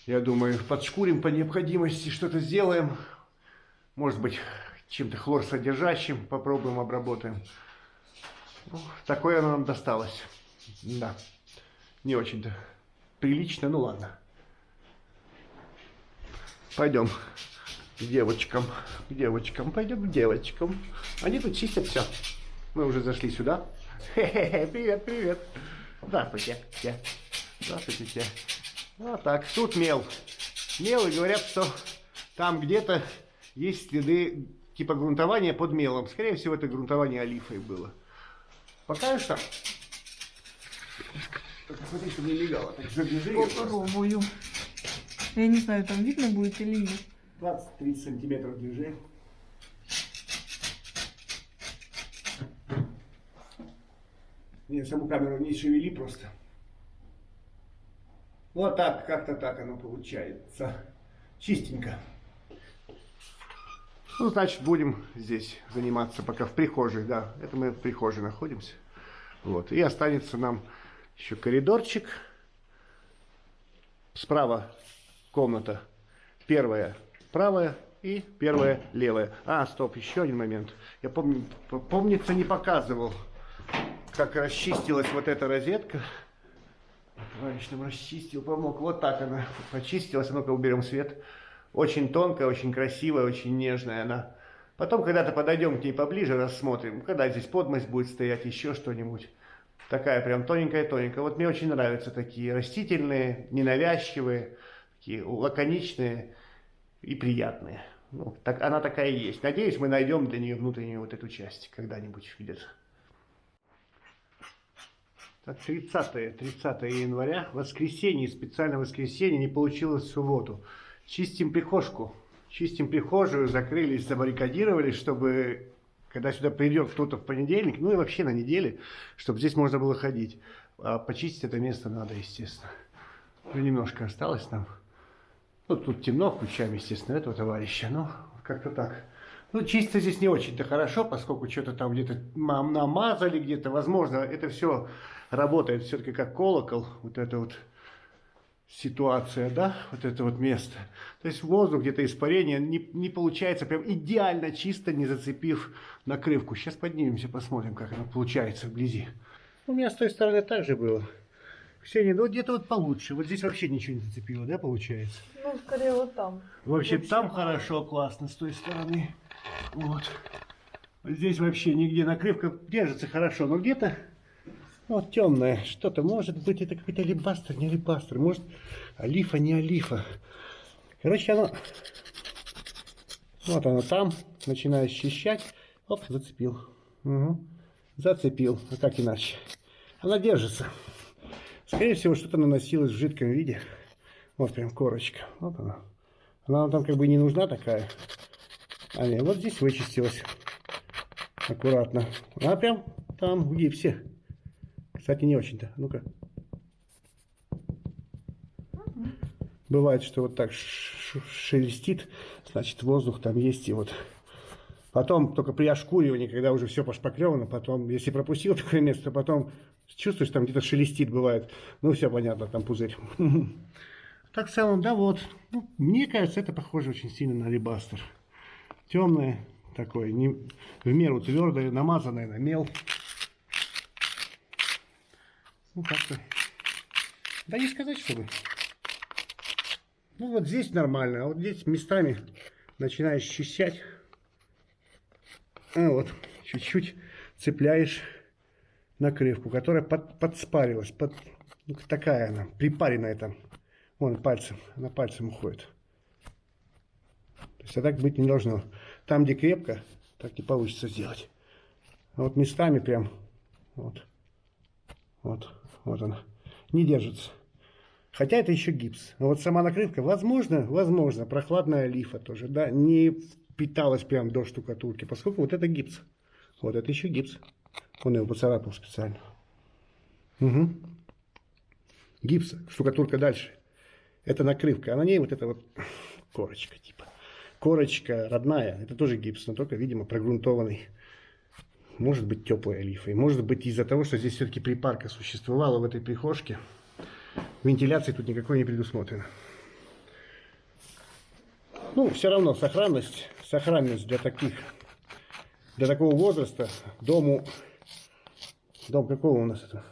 Я думаю, подшкурим по необходимости, что-то сделаем. Может быть, чем-то хлорсодержащим попробуем, обработаем. Ну, такое оно нам досталось. Да. Не очень-то прилично, ну ладно. Пойдем к девочкам. Пойдем к девочкам. Они тут чистят все. Мы уже зашли сюда. Привет. Здравствуйте. Здравствуйте. Вот так. Тут мел. Мел, и говорят, что там где-то есть следы типа грунтования под мелом. Скорее всего, это грунтование олифой было. Покажешь там? Только смотри, чтобы не легало. Так забежи. Попробую. Я не знаю, там видно будет или нет. 20-30 сантиметров держи. Не, саму камеру не шевели просто. Вот так, как-то так оно получается. Чистенько. Ну, значит, будем здесь заниматься пока в прихожей, да. Это мы в прихожей находимся. Вот. И останется нам еще коридорчик. Справа комната первая правая и первая левая. А, стоп, еще один момент. Я помнится, не показывал. как расчистилась вот эта розетка. Товарищ нам расчистил, помог. Вот так она почистилась. Ну-ка, уберем свет. Очень тонкая, очень красивая, очень нежная она. Потом когда-то подойдем к ней поближе, рассмотрим. Когда здесь подмость будет стоять, еще что-нибудь. Такая прям тоненькая-тоненькая. Вот мне очень нравятся такие растительные, ненавязчивые, такие лаконичные и приятные. Ну, так, она такая и есть. Надеюсь, мы найдем для нее внутреннюю вот эту часть когда-нибудь где-то. Так, 30 января, воскресенье, специально воскресенье, не получилось в субботу. Чистим прихожку, чистим прихожую, закрылись, забаррикадировались, чтобы, когда сюда придет кто-то в понедельник, ну и вообще на неделе, чтобы здесь можно было ходить. А почистить это место надо, естественно. Ну, немножко осталось там. Ну, тут темно, включаем, естественно, этого товарища, но как-то так. Ну, чисто здесь не очень-то хорошо, поскольку что-то там где-то намазали, где-то, возможно, это все работает все-таки как колокол, вот эта вот ситуация, да, вот это вот место. То есть воздух, где-то испарение, не получается прям идеально чисто, не зацепив накрывку. Сейчас поднимемся, посмотрим, как оно получается вблизи. У меня с той стороны так же было. Ксения, ну где-то вот получше. Вот здесь вообще ничего не зацепило, да, получается? Ну, скорее вот там. Вообще там хорошо, классно, с той стороны. Вот. Здесь вообще нигде накрывка держится хорошо, но где-то вот темное что-то. Может быть, это какой-то алебастр, не алебастр. Может, олифа, не олифа. Короче, оно... Вот оно там. Начинаю счищать. Оп, зацепил. Угу. Зацепил. А как иначе? Она держится. Скорее всего, что-то наносилось в жидком виде. Вот прям корочка. Вот она. Она там как бы не нужна такая. А нет, вот здесь вычистилась. Аккуратно. Она прям там в гипсе. Кстати, не очень-то. Ну-ка. Бывает, что вот так шелестит. Значит, воздух там есть. И вот. Потом, только при ошкуривании, когда уже все пошпаклевано, потом, если пропустил такое место, потом чувствуешь, там где-то шелестит, бывает. Ну, все понятно, там пузырь. Так в целом, да, вот. Ну, мне кажется, это похоже очень сильно на алебастр. Темное такое, не, в меру твердое, намазанное на мел. Ну, как-то. Да не сказать, чтобы. Ну, вот здесь нормально, а вот здесь местами начинаешь счищать. А вот, чуть-чуть цепляешь накрывку, которая подспарилась. Ну, такая она, припаренная там. Вон пальцем, она пальцем уходит. То есть, а так быть не должно. Там, где крепко, так не получится сделать. А вот местами прям, вот она, не держится. Хотя это еще гипс. А вот сама накрывка, возможно, прохладная лифа тоже, да, не впиталась прям до штукатурки, поскольку вот это гипс. Вот это еще гипс. Он его поцарапал специально. Угу. Гипс, штукатурка дальше. Это накрывка, а на ней вот эта вот корочка типа. Корочка родная, это тоже гипс, но только, видимо, прогрунтованный. Может быть, теплой олифой. Может быть, из-за того, что здесь все-таки припарка существовала в этой прихожке. Вентиляции тут никакой не предусмотрено. Ну, все равно сохранность для такого возраста, дом какого у нас это?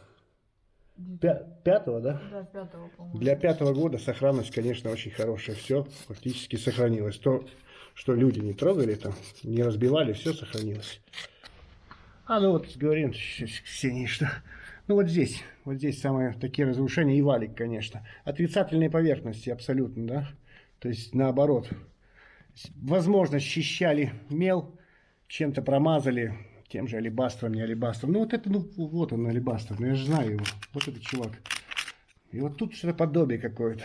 Пятого, да? Да, 5-го, по-моему. Для 5-го года сохранность, конечно, очень хорошая. Все фактически сохранилось. То, что люди не трогали, там, не разбивали, все сохранилось. А ну вот говорим с Ксенией, что... Ну вот здесь самые такие разрушения и валик, конечно. Отрицательные поверхности абсолютно, да? То есть наоборот. Возможно, счищали мел, чем-то промазали, тем же алебастром, не алебастром. Ну вот это, ну вот он алебастр, ну я же знаю его. Вот этот чувак. И вот тут что-то подобие какое-то.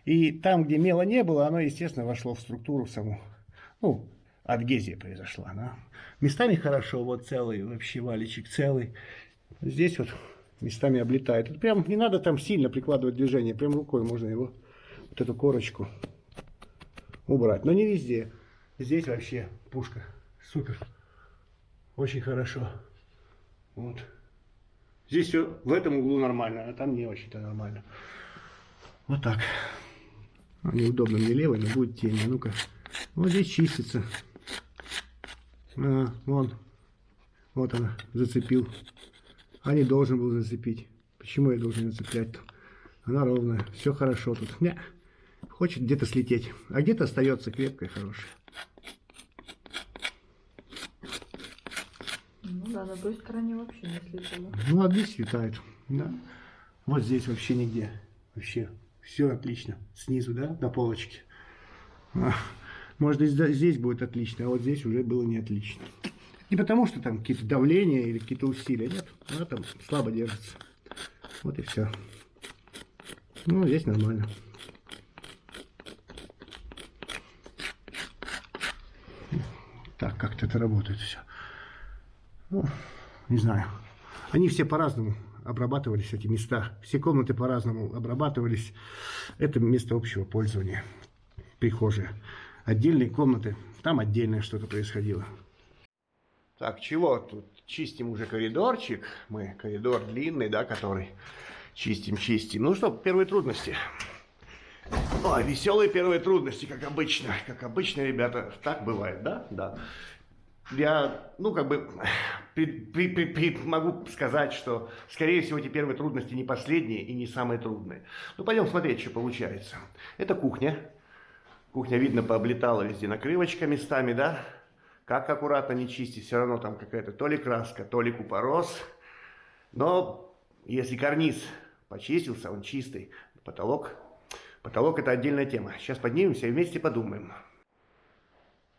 И там, где мела не было, оно, естественно, вошло в структуру саму. Ну, адгезия произошла, да? Местами хорошо, вот целый вообще валичек целый. Здесь вот местами облетает. Это прям не надо там сильно прикладывать движение. Прям рукой можно его, вот эту корочку убрать. Но не везде. Здесь вообще пушка. Супер. Очень хорошо. Вот. Здесь все в этом углу нормально, а там не очень-то нормально. Вот так. Неудобно мне левой, но будет тень. А ну-ка. Вот здесь чистится. Вон. Вот она. Зацепил. А не должен был зацепить. Почему я должен ее цеплять-то? Она ровная, все хорошо тут. Не, хочет где-то слететь, а где-то остается крепкая, хорошая. Ну да, на той стороне вообще не слетело. Ну, а здесь летает. Да. Вот здесь вообще нигде. Вообще все отлично. Снизу, да, до полочки. Может, здесь будет отлично, а вот здесь уже было не отлично. Не потому, что там какие-то давления или какие-то усилия. Нет, она там слабо держится. Вот и все. Ну, здесь нормально. Так, как-то это работает все. Ну, не знаю. Они все по-разному обрабатывались, эти места. Все комнаты по-разному обрабатывались. Это место общего пользования. Прихожая. Отдельные комнаты. Там отдельное что-то происходило. Так, чего тут? Чистим уже коридорчик. Мы коридор длинный, да, который чистим. Ну что, первые трудности. Ой, веселые первые трудности, как обычно. Как обычно, ребята, так бывает, да? Да. Я, ну, как бы, могу сказать, что, скорее всего, эти первые трудности не последние и не самые трудные. Ну, пойдем смотреть, что получается. Это кухня. Кухня, видно, пооблетала везде накрывочка местами, да? Как аккуратно не чистить, все равно там какая-то то ли краска, то ли купорос. Но если карниз почистился, он чистый. Потолок это отдельная тема. Сейчас поднимемся и вместе подумаем.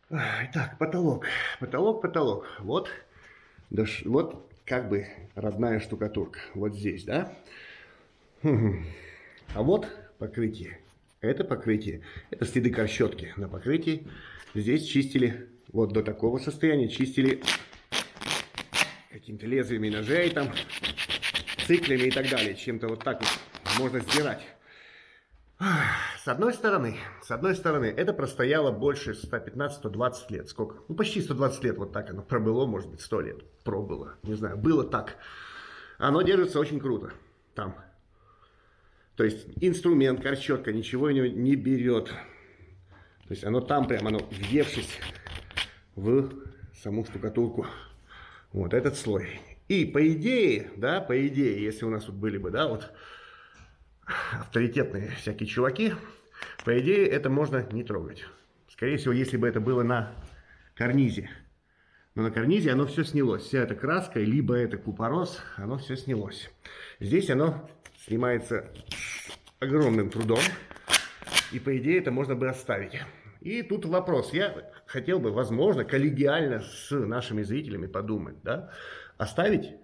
Итак, потолок. Вот, вот как бы родная штукатурка. Вот здесь, да? А вот покрытие. Это покрытие. Это следы корщетки на покрытии. Здесь чистили вот до такого состояния. Чистили какими-то лезвиями ножей, там, циклями и так далее. Чем-то вот так вот можно сдирать. С одной стороны, это простояло больше 115-120 лет. Сколько? Ну, почти 120 лет вот так оно пробыло, может быть, 100 лет пробыло. Не знаю, было так. Оно держится очень круто там. То есть инструмент, корщетка, ничего не берет. То есть оно там прям, оно въевшись в саму штукатурку. Вот этот слой. И по идее, да, если у нас тут были бы, да, вот авторитетные всякие чуваки, по идее, это можно не трогать. Скорее всего, если бы это было на карнизе. Но на карнизе оно все снялось. Вся эта краска, либо это купорос, оно все снялось. Здесь оно снимается огромным трудом. И по идее, это можно бы оставить. И тут вопрос. Я хотел бы, возможно, коллегиально с нашими зрителями подумать, да, оставить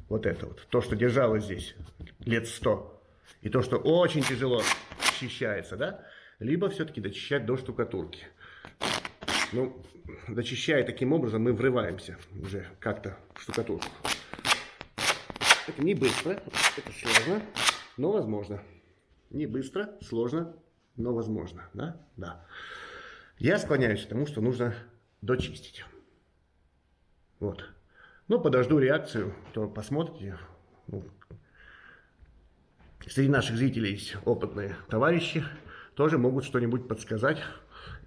вот это вот, то, что держалось здесь лет 100. И то, что очень тяжело очищается, да? Либо все-таки дочищать до штукатурки. Ну, дочищая таким образом, мы врываемся уже как-то в штукатурку. Это не быстро, это сложно, но возможно. Не быстро, сложно, но возможно, да? Да. Я склоняюсь к тому, что нужно дочистить. Вот. Ну, подожду реакцию, то посмотрите. Ну, среди наших зрителей есть опытные товарищи, тоже могут что-нибудь подсказать.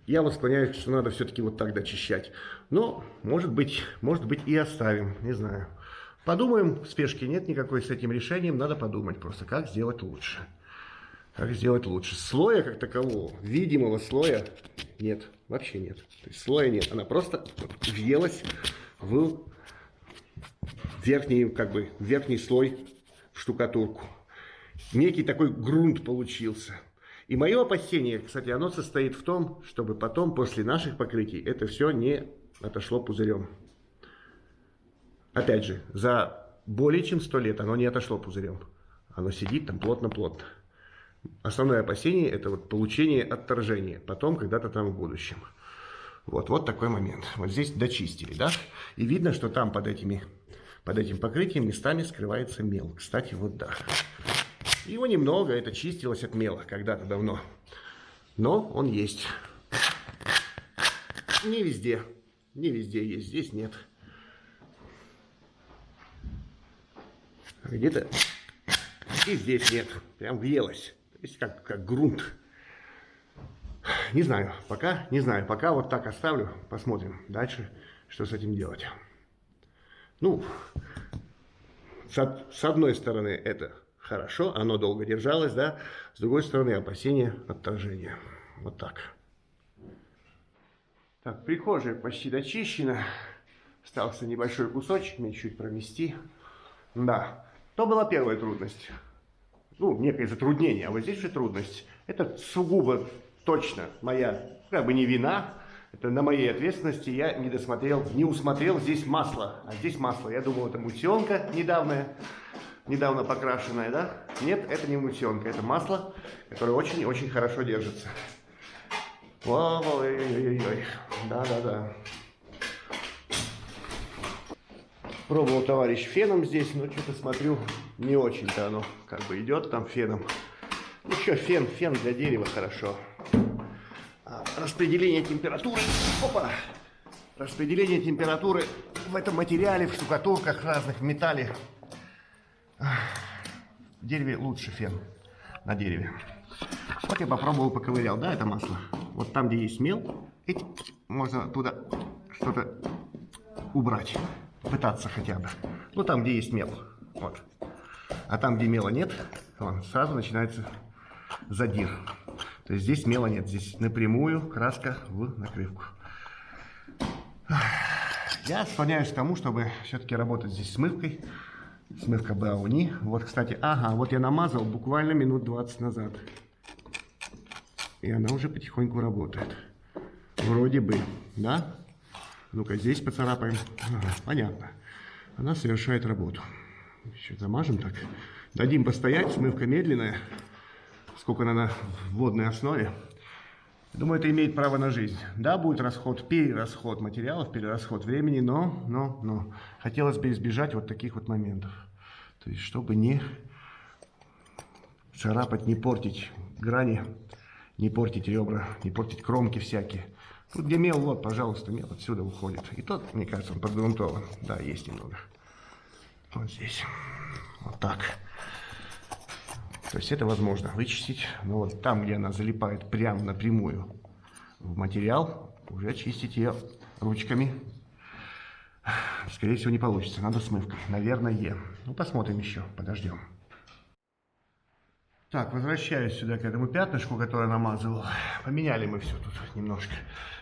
Я вот склоняюсь, что надо все-таки вот так дочищать. Но, может быть и оставим, не знаю. Подумаем, спешки нет никакой с этим решением, надо подумать просто, как сделать лучше. Как сделать лучше. Слоя как такового, видимого слоя нет, вообще нет. То есть слоя нет, она просто въелась в верхний, как бы, верхний слой в штукатурку. Некий такой грунт получился. И мое опасение, кстати, оно состоит в том, чтобы потом, после наших покрытий, это все не отошло пузырем. Опять же, за более чем 100 лет оно не отошло пузырем. Оно сидит там плотно-плотно. Основное опасение — это вот получение отторжения потом, когда-то там в будущем. Вот такой момент. Вот здесь дочистили, да? И видно, что там под этим покрытием местами скрывается мел. Кстати, вот да. Его немного, это чистилось от мела когда-то давно. Но он есть. Не везде. Не везде есть, здесь нет. Где-то и здесь нет. Прям въелось. То есть как грунт. Не знаю, пока не знаю. Пока вот так оставлю. Посмотрим дальше, что с этим делать. Ну, с одной стороны это хорошо, оно долго держалось, да, с другой стороны опасения отторжения. Вот так. Так, прихожая почти дочищена. Остался небольшой кусочек, мне чуть промести. Да, то была первая трудность. Ну, некое затруднение, а вот здесь же трудность. Это сугубо точно моя, как бы не вина, это на моей ответственности. Я не досмотрел, не усмотрел здесь масло. А здесь масло. Я думал, это мутенка недавно покрашенная, да? Нет, это не мутенка, это масло, которое очень-очень хорошо держится. Ой-ой-ой, да-да-да. Пробовал товарищ феном здесь, но что-то смотрю, не очень-то оно как бы идет там феном. Еще фен для дерева хорошо. Распределение температуры, опа! Распределение температуры в этом материале, в штукатурках разных, в металле. В дереве лучше фен, на дереве. Вот я попробовал, поковырял, да, это масло. Вот там, где есть мел, можно туда что-то убрать. Пытаться хотя бы. Ну, там, где есть мел. Вот. А там, где мела нет, сразу начинается задир. То есть здесь мела нет. Здесь напрямую краска в накрывку. Я склоняюсь к тому, чтобы все-таки работать здесь смывкой. Смывка Брауни. Вот, кстати, ага, вот я намазал буквально минут 20 назад. И она уже потихоньку работает. Вроде бы, да? Ну-ка, здесь поцарапаем. Ага, понятно. Она совершает работу. Еще замажем так. Дадим постоять. Смывка медленная. Сколько она на водной основе. Думаю, это имеет право на жизнь. Да, будет расход, перерасход материалов, перерасход времени, но хотелось бы избежать вот таких вот моментов. То есть, чтобы не царапать, не портить грани, не портить ребра, не портить кромки всякие. Тут где мел, вот, пожалуйста, мел отсюда уходит. И тот, мне кажется, он подгрунтован. Да, есть немного. Вот здесь. Вот так. То есть это возможно вычистить. Но вот там, где она залипает прямо напрямую в материал, уже очистить ее ручками, скорее всего, не получится. Надо смывкой. Наверное. Ну, посмотрим еще. Подождем. Так, возвращаюсь сюда к этому пятнышку, которое намазывал. Поменяли мы все тут немножко.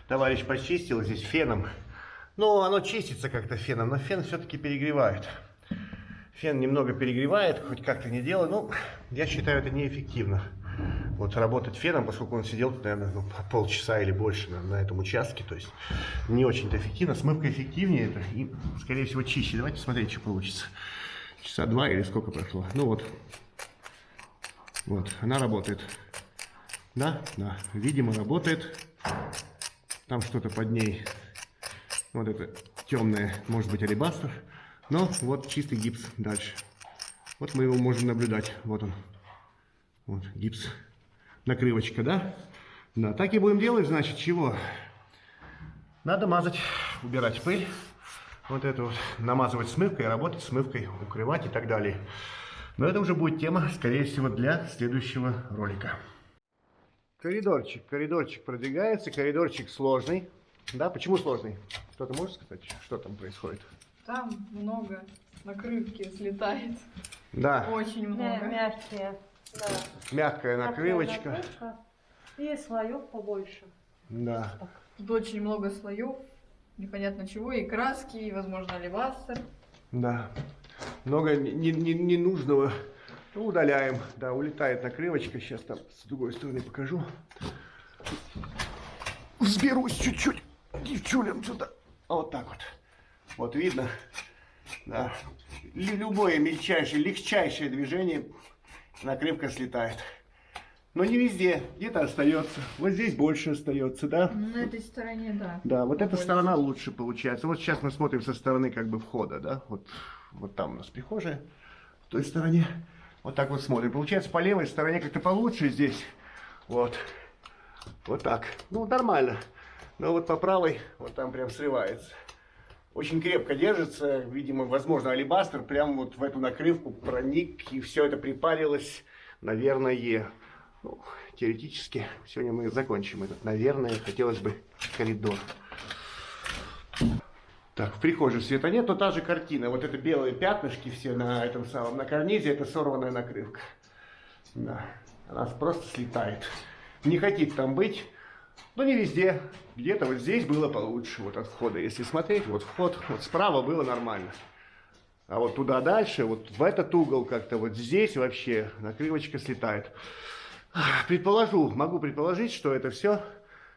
Товарищ почистил здесь феном. Ну, оно чистится как-то феном, но фен все-таки перегревает. Фен немного перегревает, хоть как-то не делай. Ну, я считаю, это неэффективно. Вот работать феном, поскольку он сидел тут, наверное, полчаса или больше на этом участке. То есть не очень-то эффективно. Смывка эффективнее это и, скорее всего, чище. Давайте смотреть, что получится. Часа 2 или сколько прошло. Ну вот. Вот, она работает. Да, видимо, работает. Там что-то под ней. Вот это темное, может быть, алебастр. Но вот чистый гипс дальше. Вот мы его можем наблюдать. Вот он. Вот гипс. Накрывочка, да? Да, так и будем делать, значит, чего? Надо мазать, убирать пыль. Вот это вот. Намазывать смывкой, работать смывкой, укрывать и так далее. Но это уже будет тема, скорее всего, для следующего ролика. Коридорчик продвигается, коридорчик сложный. Да, почему сложный? Кто-то может сказать, что там происходит? Там много накрывки слетает. Да. Очень много. Да, мягкие. Да. Мягкая накрывочка. Накрывка. И слоев побольше. Да. Тут очень много слоев, непонятно чего, и краски, и, возможно, алебастр. Да. Много ненужного. Ну, удаляем. Да, улетает накрывочка. Сейчас там с другой стороны покажу. Взберусь чуть-чуть девчулям сюда. Вот так вот. Вот видно. Да. Любое мельчайшее, легчайшее движение, накрывка слетает. Но не везде. Где-то остается. Вот здесь больше остается, да? На этой стороне, да. Да, вот эта Побольше. сторона лучше получается. Вот сейчас мы смотрим со стороны как бы входа, да? Вот там у нас прихожая. В той стороне. Вот так вот смотрим. Получается, по левой стороне как-то получше здесь. Вот. Вот так. Ну, нормально. Но вот по правой, вот там прям срывается. Очень крепко держится. Видимо, возможно, алебастр прям вот в эту накрывку проник. И все это припарилось, наверное. Ну, теоретически, сегодня мы закончим этот, наверное, хотелось бы коридор. Так, в прихожей света нет, но та же картина. Вот это белые пятнышки все на этом самом, на карнизе, это сорванная накрывка. Да, она просто слетает. Не хотит там быть, но не везде. Где-то вот здесь было получше, вот от входа. Если смотреть, вот вход, вот справа было нормально. А вот туда дальше, вот в этот угол как-то вот здесь вообще накрывочка слетает. Предположу, могу предположить, что это все,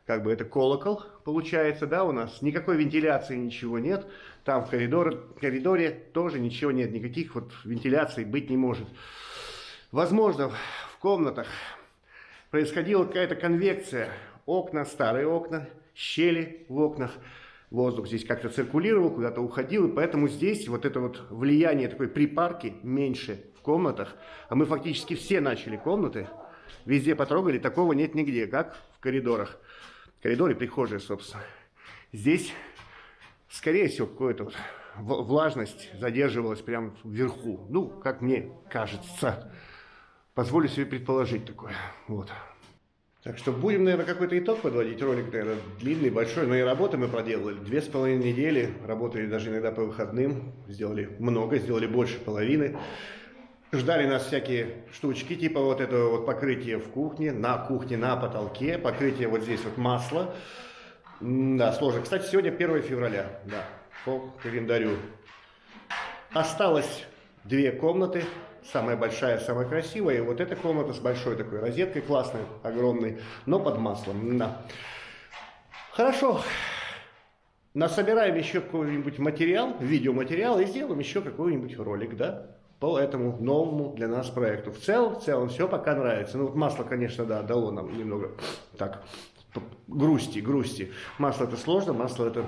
как бы это колокол получается, да, у нас. Никакой вентиляции, ничего нет. Там в коридоре тоже ничего нет, никаких вот вентиляций быть не может. Возможно, в комнатах происходила какая-то конвекция. Окна, старые окна, щели в окнах. Воздух здесь как-то циркулировал, куда-то уходил, и поэтому здесь вот это вот влияние такой припарки меньше в комнатах. А мы фактически все начали комнаты, везде потрогали, такого нет нигде, как в коридорах. В коридоре прихожая, собственно. Здесь, скорее всего, какая-то вот влажность задерживалась прямо вверху. Ну, как мне кажется. Позволю себе предположить такое. Вот. Так что будем, наверное, какой-то итог подводить. Ролик, наверное, длинный, большой, но и работы мы проделали. 2,5 недели, работали даже иногда по выходным, сделали много, сделали больше половины. Ждали нас всякие штучки, типа вот этого вот покрытия в кухне, на потолке, покрытие вот здесь вот масла. Да, сложно. Кстати, сегодня 1 февраля, да, по календарю. Осталось 2 комнаты. Самая большая, самая красивая. И вот эта комната с большой такой розеткой классной, огромной, но под маслом. Да. Хорошо. Насобираем еще какой-нибудь материал, видеоматериал, и сделаем еще какой-нибудь ролик, да, по этому новому для нас проекту. В целом все пока нравится. Ну вот масло, конечно, да, дало нам немного так грусти. Масло это сложно, масло это...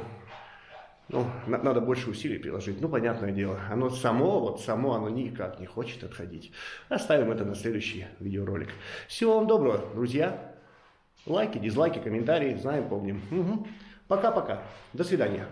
Ну, надо больше усилий приложить. Ну, понятное дело. Оно само оно никак не хочет отходить. Оставим это на следующий видеоролик. Всего вам доброго, друзья. Лайки, дизлайки, комментарии. Знаем, помним. Пока-пока. До свидания.